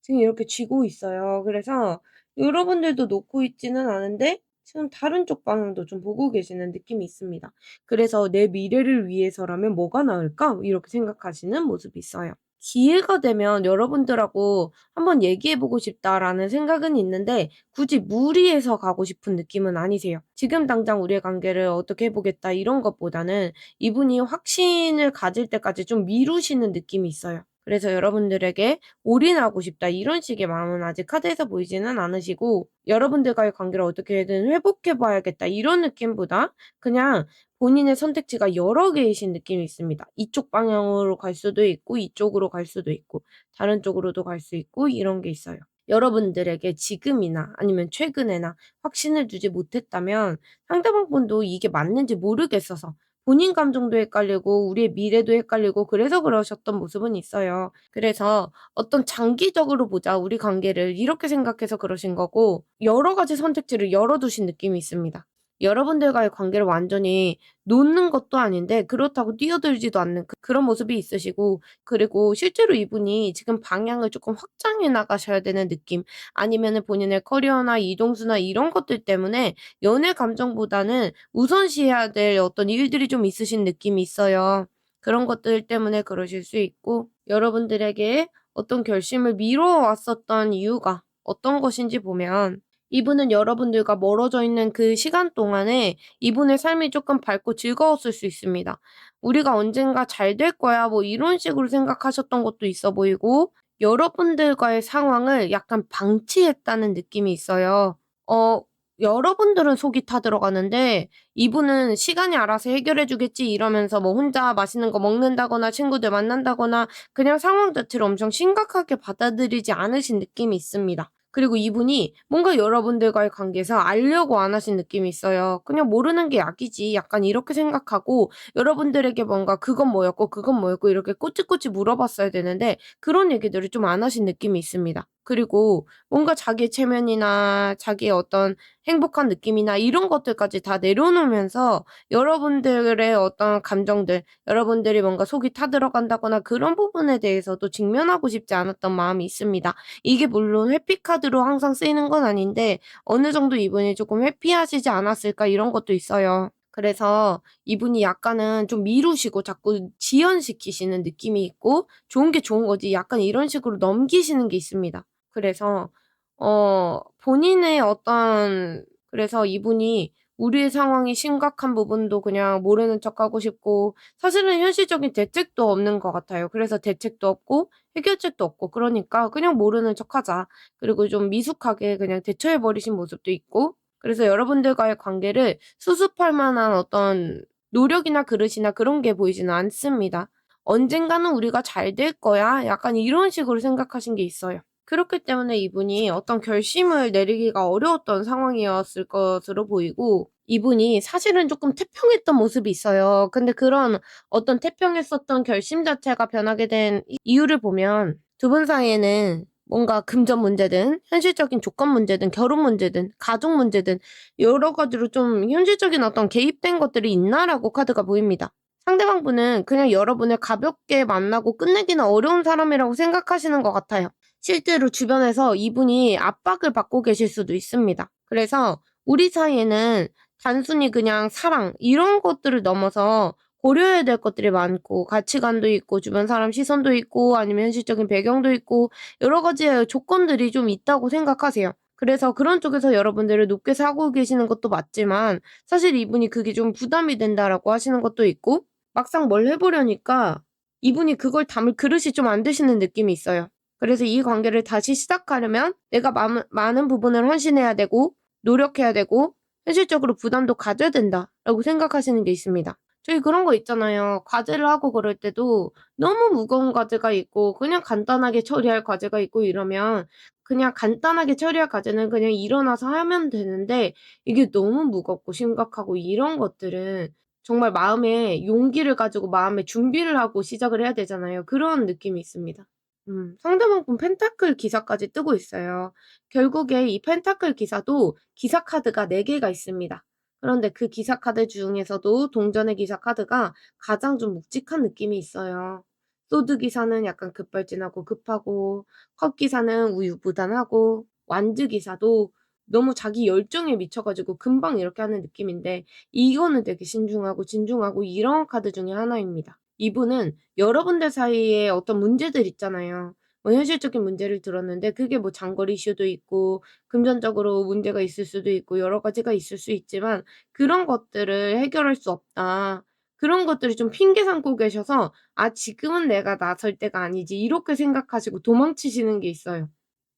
지금 이렇게 쥐고 있어요. 그래서 여러분들도 놓고 있지는 않은데 지금 다른 쪽 방향도 좀 보고 계시는 느낌이 있습니다. 그래서 '내 미래를 위해서라면 뭐가 나을까?' 이렇게 생각하시는 모습이 있어요. 기회가 되면 여러분들하고 한번 얘기해 보고 싶다라는 생각은 있는데 굳이 무리해서 가고 싶은 느낌은 아니세요. 지금 당장 우리의 관계를 어떻게 해 보겠다 이런 것보다는 이분이 확신을 가질 때까지 좀 미루시는 느낌이 있어요. 그래서 여러분들에게 올인하고 싶다 이런 식의 마음은 아직 카드에서 보이지는 않으시고 여러분들과의 관계를 어떻게든 회복해 봐야겠다 이런 느낌보다 그냥 본인의 선택지가 여러 개이신 느낌이 있습니다. 이쪽 방향으로 갈 수도 있고 이쪽으로 갈 수도 있고 다른 쪽으로도 갈 수 있고 이런 게 있어요. 여러분들에게 지금이나 아니면 최근에나 확신을 주지 못했다면 상대방 분도 이게 맞는지 모르겠어서 본인 감정도 헷갈리고 우리의 미래도 헷갈리고 그래서 그러셨던 모습은 있어요. 그래서 어떤 장기적으로 보자 우리 관계를 이렇게 생각해서 그러신 거고 여러 가지 선택지를 열어 두신 느낌이 있습니다. 여러분들과의 관계를 완전히 놓는 것도 아닌데 그렇다고 뛰어들지도 않는 그런 모습이 있으시고 그리고 실제로 이분이 지금 방향을 조금 확장해 나가셔야 되는 느낌 아니면은 본인의 커리어나 이동수나 이런 것들 때문에 연애 감정보다는 우선시해야 될 어떤 일들이 좀 있으신 느낌이 있어요. 그런 것들 때문에 그러실 수 있고 여러분들에게 어떤 결심을 미뤄왔었던 이유가 어떤 것인지 보면 이분은 여러분들과 멀어져 있는 그 시간 동안에 이분의 삶이 조금 밝고 즐거웠을 수 있습니다. '우리가 언젠가 잘 될 거야.' 뭐 이런 식으로 생각하셨던 것도 있어 보이고 여러분들과의 상황을 약간 방치했다는 느낌이 있어요. 어 여러분들은 속이 타들어가는데 이분은 '시간이 알아서 해결해 주겠지.' 이러면서 뭐 혼자 맛있는 거 먹는다거나 친구들 만난다거나 그냥 상황 자체를 엄청 심각하게 받아들이지 않으신 느낌이 있습니다. 그리고 이분이 뭔가 여러분들과의 관계에서 알려고 안 하신 느낌이 있어요. '그냥 모르는 게 약이지.' 약간 이렇게 생각하고 여러분들에게 뭔가 "그건 뭐였고 그건 뭐였고." 이렇게 꼬치꼬치 물어봤어야 되는데 그런 얘기들을 좀 안 하신 느낌이 있습니다. 그리고 뭔가 자기의 체면이나 자기의 어떤 행복한 느낌이나 이런 것들까지 다 내려놓으면서 여러분들의 어떤 감정들, 여러분들이 뭔가 속이 타들어간다거나 그런 부분에 대해서도 직면하고 싶지 않았던 마음이 있습니다. 이게 물론 회피카드로 항상 쓰이는 건 아닌데 어느 정도 이분이 조금 '회피하시지 않았을까.' 이런 것도 있어요. 그래서 이분이 약간은 좀 미루시고 자꾸 지연시키시는 느낌이 있고 '좋은 게 좋은 거지.' 약간 이런 식으로 넘기시는 게 있습니다. 그래서 본인의 어떤 그래서 이분이 우리의 상황이 심각한 부분도 그냥 모르는 척하고 싶고 사실은 현실적인 대책도 없는 것 같아요. 그래서 대책도 없고 해결책도 없고 그러니까 그냥 모르는 척하자. 그리고 좀 미숙하게 그냥 대처해 버리신 모습도 있고 그래서 여러분들과의 관계를 수습할 만한 어떤 노력이나 그릇이나 그런 게 보이지는 않습니다. '언젠가는 우리가 잘 될 거야.' 약간 이런 식으로 생각하신 게 있어요. 그렇기 때문에 이분이 어떤 결심을 내리기가 어려웠던 상황이었을 것으로 보이고 이분이 사실은 쪼끔 태평했던 모습이 있어요. 근데 그런 어떤 태평했었던 결심 자체가 변하게 된 이유를 보면 두 분 사이에는 뭔가 금전 문제든 현실적인 조건 문제든 결혼 문제든 가족 문제든 여러 가지로 좀 '현실적인 어떤 개입된 것들이 있나?'라고 카드가 보입니다. 상대방 분은 그냥 여러분을 가볍게 만나고 끝내기는 어려운 사람이라고 생각하시는 것 같아요. 실제로 주변에서 이분이 압박을 받고 계실 수도 있습니다. 그래서 우리 사이에는 단순히 그냥 사랑 이런 것들을 넘어서 고려해야 될 것들이 많고 가치관도 있고 주변 사람 시선도 있고 아니면 현실적인 배경도 있고 여러 가지의 조건들이 좀 있다고 생각하세요. 그래서 그런 쪽에서 여러분들을 높게 사고 계시는 것도 맞지만 사실 이분이 그게 좀 부담이 된다라고 하시는 것도 있고 막상 뭘 해 보려니까 이분이 그걸 담을 그릇이 좀 안 되시는 느낌이 있어요. 그래서 이 관계를 다시 시작하려면 내가 많은 부분을 헌신해야 되고 노력해야 되고 현실적으로 부담도 가져야 된다라고 생각하시는 게 있습니다. 저희 그런 거 있잖아요. 과제를 하고 그럴 때도 너무 무거운 과제가 있고 그냥 간단하게 처리할 과제가 있고 이러면 그냥 간단하게 처리할 과제는 그냥 일어나서 하면 되는데 이게 너무 무겁고 심각하고 이런 것들은 정말 마음에 용기를 가지고 마음에 준비를 하고 시작을 해야 되잖아요. 그런 느낌이 있습니다. 상대방 분 펜타클 기사까지 뜨고 있어요. 결국에 이 펜타클 기사도 기사 카드가 4 개가 있습니다. 그런데 그 기사 카드 중에서도 동전의 기사 카드가 가장 좀 묵직한 느낌이 있어요. 소드 기사는 약간 급발진하고 급하고 컵 기사는 우유부단하고 완즈 기사도 너무 자기 열정에 미쳐 가지고 금방 이렇게 하는 느낌인데 이거는 되게 신중하고 진중하고 이런 카드 중에 하나입니다. 이분은 여러분들 사이에 어떤 문제들 있잖아요. 뭐 현실적인 문제를 들었는데 그게 뭐 장거리 이슈도 있고 금전적으로 문제가 있을 수도 있고 여러 가지가 있을 수 있지만 그런 것들을 해결할 수 없다. 그런 것들을 좀 핑계 삼고 계셔서 '아 지금은 내가 나설 때가 아니지.' 이렇게 생각하시고 도망치시는 게 있어요.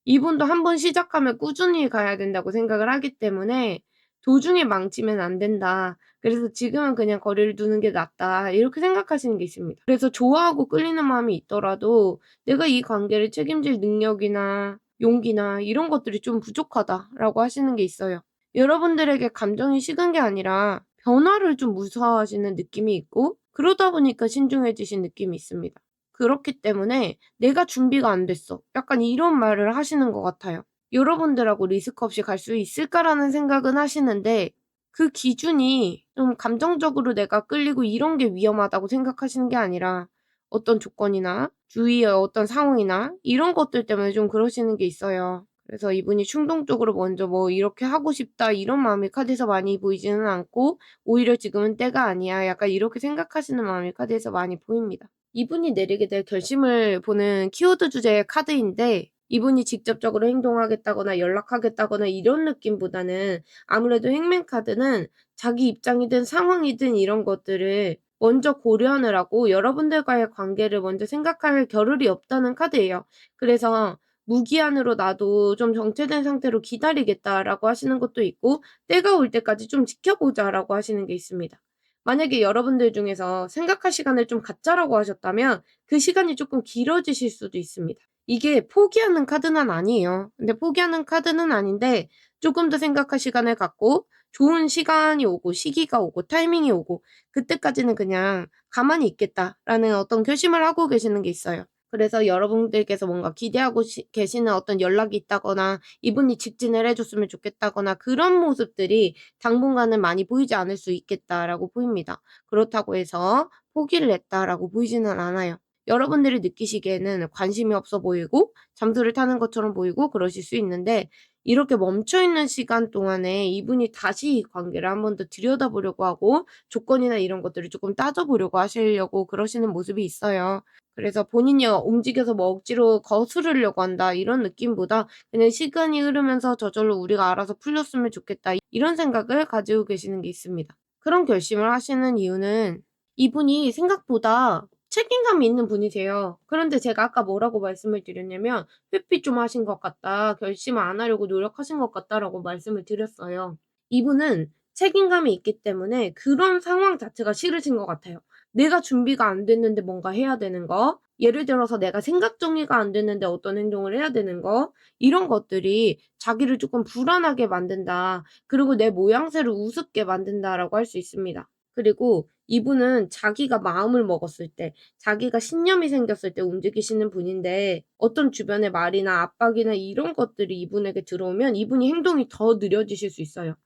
이분도 한 번 시작하면 꾸준히 가야 된다고 생각을 하기 때문에 '도중에 망치면 안 된다. 그래서 지금은 그냥 거리를 두는 게 낫다.' 이렇게 생각하시는 게 있습니다. 그래서 좋아하고 끌리는 마음이 있더라도 '내가 이 관계를 책임질 능력이나 용기나 이런 것들이 좀 부족하다.'라고 하시는 게 있어요. 여러분들에게 감정이 식은 게 아니라 변화를 좀 무서워하시는 느낌이 있고 그러다 보니까 신중해지신 느낌이 있습니다. 그렇기 때문에 "내가 준비가 안 됐어." 약간 이런 말을 하시는 것 같아요. 여러분들하고 '리스크 없이 갈 수 있을까?'라는 생각은 하시는데 그 기준이 좀 감정적으로 내가 끌리고 이런 게 위험하다고 생각하시는 게 아니라 어떤 조건이나 주위의 어떤 상황이나 이런 것들 때문에 좀 그러시는 게 있어요. 그래서 이분이 충동적으로 먼저 뭐 '이렇게 하고 싶다.' 이런 마음이 카드에서 많이 보이지는 않고 오히려 '지금은 때가 아니야.' 약간 이렇게 생각하시는 마음이 카드에서 많이 보입니다. 이분이 내리게 될 결심을 보는 키워드 주제의 카드인데 이분이 직접적으로 행동하겠다거나 연락하겠다거나 이런 느낌보다는 아무래도 행맨 카드는 자기 입장이든 상황이든 이런 것들을 먼저 고려하느라고 여러분들과의 관계를 먼저 생각할 겨를이 없다는 카드예요. 그래서 무기한으로 나도 좀 정체된 상태로 기다리겠다라고 하시는 것도 있고 때가 올 때까지 좀 지켜보자라고 하시는 게 있습니다. 만약에 여러분들 중에서 생각할 시간을 좀 갖자라고 하셨다면 그 시간이 쪼끔 길어지실 수도 있습니다. 이게 포기하는 카드는 아니에요. 근데 포기하는 카드는 아닌데 쪼끔 더 생각할 시간을 갖고 좋은 시간이 오고 시기가 오고 타이밍이 오고 그때까지는 그냥 '가만히 있겠다.'라는 어떤 결심을 하고 계시는 게 있어요. 그래서 여러분들께서 뭔가 기대하고 계시는 어떤 연락이 있다거나 이분이 직진을 해 줬으면 좋겠다거나 그런 모습들이 당분간은 많이 보이지 않을 수 있겠다라고 보입니다. 그렇다고 해서 포기를 했다라고 보이지는 않아요. 여러분들이 느끼시기에는 관심이 없어 보이고 잠수를 타는 것처럼 보이고 그러실 수 있는데 이렇게 멈춰 있는 시간 동안에 이분이 다시 이 관계를 한 번 더 들여다보려고 하고 조건이나 이런 것들을 조금 따져보려고 하시려고 그러시는 모습이 있어요. 그래서 본인이 움직여서 뭐 억지로 거스르려고 한다 이런 느낌보다 그냥 '시간이 흐르면서 저절로 우리가 알아서 풀렸으면 좋겠다.' 이런 생각을 가지고 계시는 게 있습니다. 그런 결심을 하시는 이유는 이분이 생각보다 책임감이 있는 분이세요. 그런데 제가 아까 뭐라고 말씀을 드렸냐면 "회피 좀 하신 것 같다. 결심을 안 하려고 노력하신 것 같다."라고 말씀을 드렸어요. 이분은 책임감이 있기 때문에 그런 상황 자체가 싫으신 것 같아요. 내가 준비가 안 됐는데 뭔가 해야 되는 거, 예를 들어서 내가 생각 정리가 안 됐는데 어떤 행동을 해야 되는 거, 이런 것들이 자기를 쪼끔 불안하게 만든다. 그리고 내 모양새를 우습게 만든다라고 할 수 있습니다. 그리고 이분은 자기가 마음을 먹었을 때, 자기가 신념이 생겼을 때 움직이시는 분인데 어떤 주변의 말이나 압박이나 이런 것들이 이분에게 들어오면 이분이 행동이 더 느려지실 수 있어요.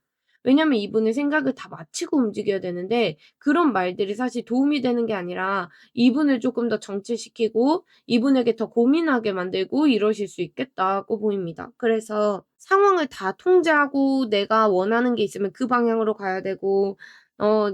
왜냐면 이분의 생각을 다 마치고 움직여야 되는데 그런 말들이 사실 도움이 되는 게 아니라 이분을 쪼끔 더 정체시키고 이분에게 더 고민하게 만들고 이러실 수 있겠다고 보입니다. 그래서 상황을 다 통제하고 내가 원하는 게 있으면 그 방향으로 가야 되고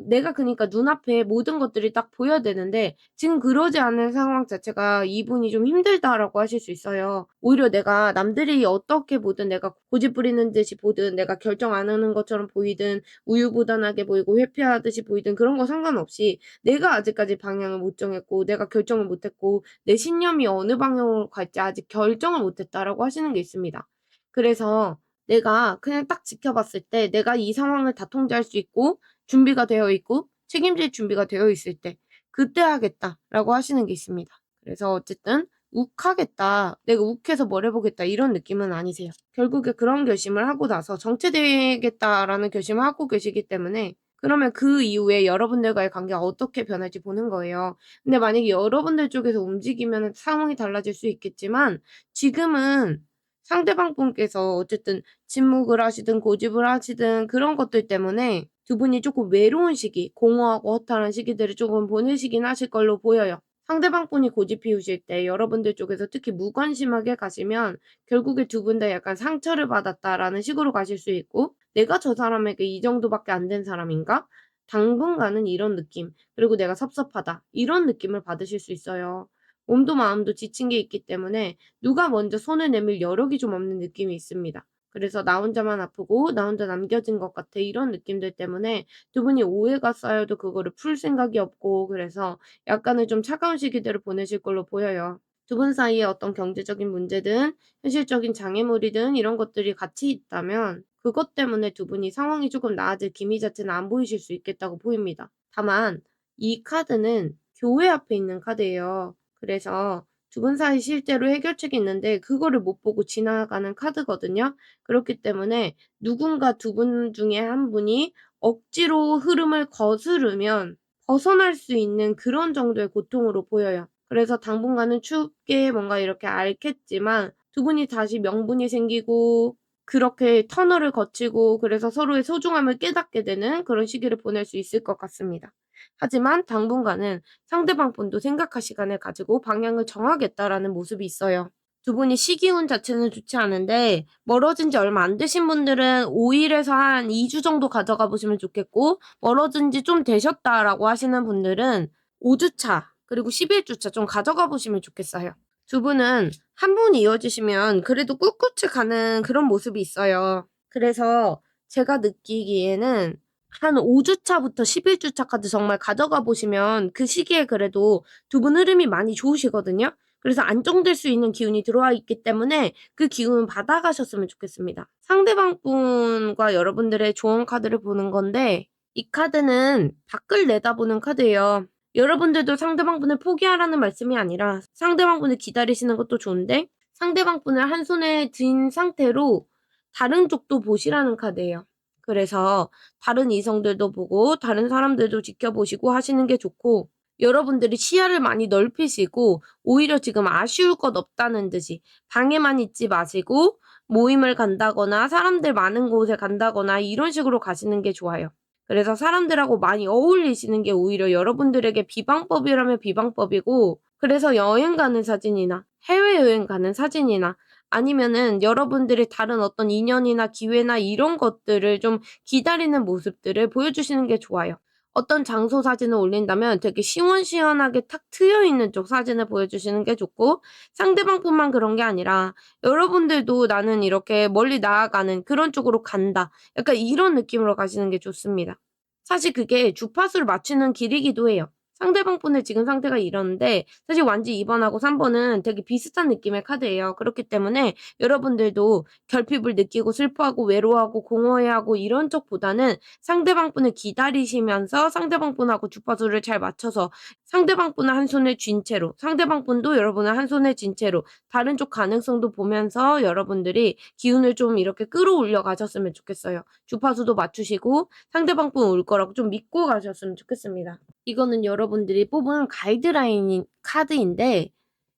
내가 그니까 눈앞에 모든 것들이 딱 보여야 되는데 지금 그러지 않은 상황 자체가 "이분이 좀 힘들다."라고 하실 수 있어요. 오히려 내가 남들이 어떻게 보든 내가 고집 부리는 듯이 보든 내가 결정 안 하는 것처럼 보이든 우유부단하게 보이고 회피하듯이 보이든 그런 거 상관없이 내가 아직까지 방향을 못 정했고 내가 결정을 못 했고 내 신념이 어느 방향으로 갈지 아직 결정을 못 했다라고 하시는 게 있습니다. 그래서 내가 그냥 딱 지켜봤을 때 내가 이 상황을 다 통제할 수 있고 준비가 되어 있고 책임질 준비가 되어 있을 때 '그때 하겠다.'라고 하시는 게 있습니다. 그래서 어쨌든 욱하겠다. '내가 욱해서 뭘 해 보겠다.' 이런 느낌은 아니세요. 결국에 그런 결심을 하고 나서 '정체되겠다.'라는 결심을 하고 계시기 때문에 그러면 그 이후에 여러분들과의 관계가 어떻게 변할지 보는 거예요. 근데 만약에 여러분들 쪽에서 움직이면은 상황이 달라질 수 있겠지만 지금은 상대방 분께서 어쨌든 침묵을 하시든 고집을 하시든 그런 것들 때문에 두 분이 쪼끔 외로운 시기, 공허하고 허탈한 시기들을 쪼금 보내시긴 하실 걸로 보여요. 상대방 분이 고집 피우실 때 여러분들 쪽에서 특히 무관심하게 가시면 결국에 두 분 다 약간 '상처를 받았다.'라는 식으로 가실 수 있고 '내가 저 사람에게 이 정도밖에 안 된 사람인가?' 당분간은 이런 느낌, 그리고 내가 섭섭하다 이런 느낌을 받으실 수 있어요. 몸도 마음도 지친 게 있기 때문에 누가 먼저 손을 내밀 여력이 좀 없는 느낌이 있습니다. 그래서 '나 혼자만 아프고 나 혼자 남겨진 것 같아.' 이런 느낌들 때문에 두 분이 오해가 쌓여도 그거를 풀 생각이 없고, 그래서 약간은 좀 차가운 시기들을 보내실 걸로 보여요. 두 분 사이에 어떤 경제적인 문제든 현실적인 장애물이든 이런 것들이 같이 있다면 그것 때문에 두 분이 상황이 조금 나아질 기미 자체는 안 보이실 수 있겠다고 보입니다. 다만 이 카드는 교회 앞에 있는 카드예요. 그래서 두 분 사이 실제로 해결책이 있는데 그거를 못 보고 지나가는 카드거든요. 그렇기 때문에 누군가 두 분 중에 한 분이 억지로 흐름을 거스르면 벗어날 수 있는 그런 정도의 고통으로 보여요. 그래서 당분간은 춥게 뭔가 이렇게 앓겠지만 두 분이 다시 명분이 생기고 그렇게 터널을 거치고 그래서 서로의 소중함을 깨닫게 되는 그런 시기를 보낼 수 있을 것 같습니다. 하지만 당분간은 상대방 분도 생각할 시간을 가지고 방향을 정하겠다라는 모습이 있어요. 두 분이 시기운 자체는 좋지 않은데 멀어진 지 얼마 안 되신 분들은 5 일에서 한 2주 정도 가져가 보시면 좋겠고, 멀어진 지 좀 되셨다라고 하시는 분들은 5 주차 그리고 11 주차 좀 가져가 보시면 좋겠어요. 두 분은 한 번 이어지시면 그래도 꿋꿋이 가는 그런 모습이 있어요. 그래서 제가 느끼기에는 한 5 주차부터 11 주차까지 정말 가져가 보시면 그 시기에 그래도 두 분 흐름이 많이 좋으시거든요. 그래서 안정될 수 있는 기운이 들어와 있기 때문에 그 기운 받아가셨으면 좋겠습니다. 상대방 분과 여러분들의 조언 카드를 보는 건데 이 카드는 밖을 내다보는 카드예요. 여러분들도 상대방 분을 포기하라는 말씀이 아니라 상대방 분을 기다리시는 것도 좋은데 상대방 분을 한 손에 쥔 상태로 다른 쪽도 보시라는 카드예요. 그래서 다른 이성들도 보고 다른 사람들도 지켜보시고 하시는 게 좋고, 여러분들이 시야를 많이 넓히시고 오히려 지금 아쉬울 것 없다는 듯이 방에만 있지 마시고 모임을 간다거나 사람들 많은 곳에 간다거나 이런 식으로 가시는 게 좋아요. 그래서 사람들하고 많이 어울리시는 게 오히려 여러분들에게 비방법이라면 비방법이고, 그래서 여행 가는 사진이나 해외여행 가는 사진이나 아니면은 여러분들이 다른 어떤 인연이나 기회나 이런 것들을 좀 기다리는 모습들을 보여주시는 게 좋아요. 어떤 장소 사진을 올린다면 되게 시원시원하게 탁 트여 있는 쪽 사진을 보여주시는 게 좋고, 상대방뿐만 그런 게 아니라 여러분들도 '나는 이렇게 멀리 나아가는 그런 쪽으로 간다.' 약간 이런 느낌으로 가시는 게 좋습니다. 사실 그게 주파수를 맞추는 길이기도 해요. 상대방 분의 지금 상태가 이런데 사실 완지 2 번하고 3 번은 되게 비슷한 느낌의 카드예요. 그렇기 때문에 여러분들도 결핍을 느끼고 슬퍼하고 외로워하고 공허해하고 이런 쪽보다는 상대방 분을 기다리시면서 상대방 분하고 주파수를 잘 맞춰서 상대방 분을 한 손에 쥔 채로, 상대방 분도 여러분을 한 손에 쥔 채로 다른 쪽 가능성도 보면서 여러분들이 기운을 좀 이렇게 끌어올려 가셨으면 좋겠어요. 주파수도 맞추시고 상대방 분 올 거라고 좀 믿고 가셨으면 좋겠습니다. 이거는 여러분들이 뽑은 가이드라인 카드인데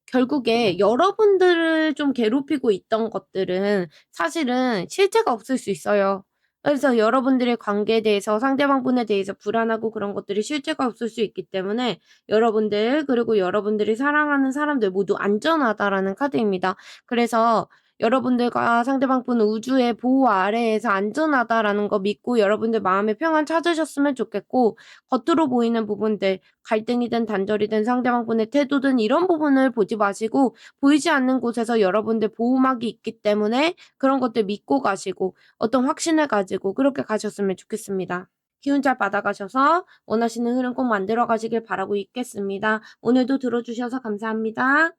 결국에 여러분들을 좀 괴롭히고 있던 것들은 사실은 실체가 없을 수 있어요. 그래서 여러분들의 관계에 대해서 상대방 분에 대해서 불안하고 그런 것들이 실체가 없을 수 있기 때문에 여러분들 그리고 여러분들이 사랑하는 사람들 모두 안전하다라는 카드입니다. 그래서 여러분들과 상대방 분은 우주의 보호 아래에서 안전하다라는 거 믿고 여러분들 마음의 평안 찾으셨으면 좋겠고, 겉으로 보이는 부분들 갈등이든 단절이든 상대방 분의 태도든 이런 부분을 보지 마시고 보이지 않는 곳에서 여러분들 보호막이 있기 때문에 그런 것들 믿고 가시고 어떤 확신을 가지고 그렇게 가셨으면 좋겠습니다. 기운 잘 받아가셔서 원하시는 흐름 꼭 만들어 가시길 바라고 있겠습니다. 오늘도 들어주셔서 감사합니다.